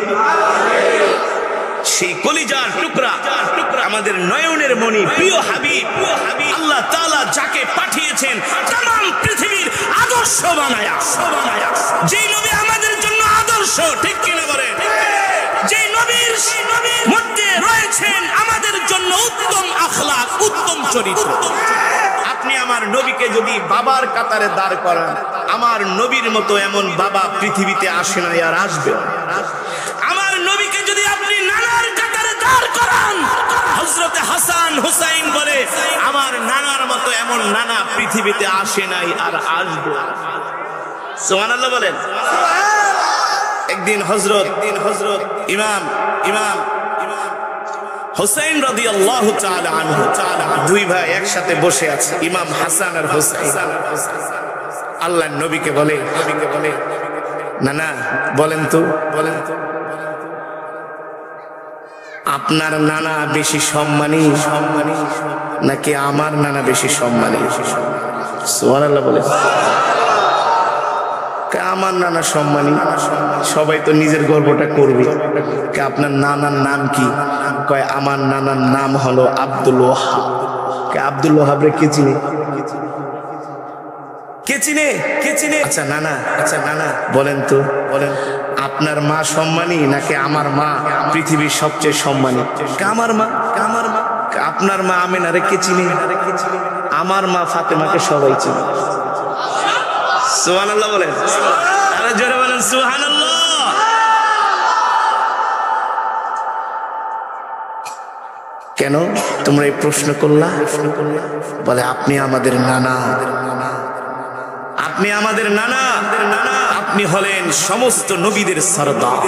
সেই কলিজার টুকরা আমাদের নয়নের মণি প্রিয় হাবিব, আল্লাহ তাআলা যাকে পাঠিয়েছেন तमाम পৃথিবীর আদর্শ বানায়া, যেই নবী আমাদের জন্য আদর্শ, ঠিক কিনা বলেন? যেই নবীর মধ্যে রয়েছেন আমাদের জন্য উত্তম আখলাক, উত্তম চরিত্র। আপনি আমার নবীকে যদি বাবার কাতারে দাঁড় করান, আমার নবীর মতো এমন বাবা পৃথিবীতে আসে না, আর আসবে। আমার নবীকে যদি আপনি নানার কাতারে দাঁড় করান, হযরতে হাসান হুসাইন বলে আমার নানার মতো এমন নানা পৃথিবীতে আসে নাই, আর আসবে। সুবহানাল্লাহ বলেন। একদিন হযরত ইমাম হুসাইন রাদিয়াল্লাহু তাআলা আনহু, দুই ভাই একসাথে বসে আছে, ইমাম হাসান আর হুসাইন। আল্লাহর নবীকে বলে, নানা বলেন তো আপনার নানা বেশি সম্মানী নাকি আমার নানা বেশি সম্মানী? সুবহানাল্লাহ বলে। আমার নানা সম্মানী। সবাই তো নিজের গর্বটা করবে। আপনার নানার নাম কি? কয় আমার নানার নাম হলো আব্দুল ওয়াহাব। আব্দুল ওয়াহাব রে কে চিনে? কে চিনে? আচ্ছা নানা বলেন তো, আপনার মা সম্মানী নাকি আমার মা পৃথিবীর সবচেয়ে সম্মানী? আমার মা। আপনার মা আমিনারে কে চিনে? আমার মা ফাতেমাকে সবাই চিনে। সুবহানাল্লাহ বলেন। আরে জোরে বলেন সুবহানাল্লাহ। কেন তোমরা এই প্রশ্ন করলা? বলে আপনি আমাদের নানা, আপনি আমাদের নানা, আপনি হলেন সমস্ত নবীদের সরদার।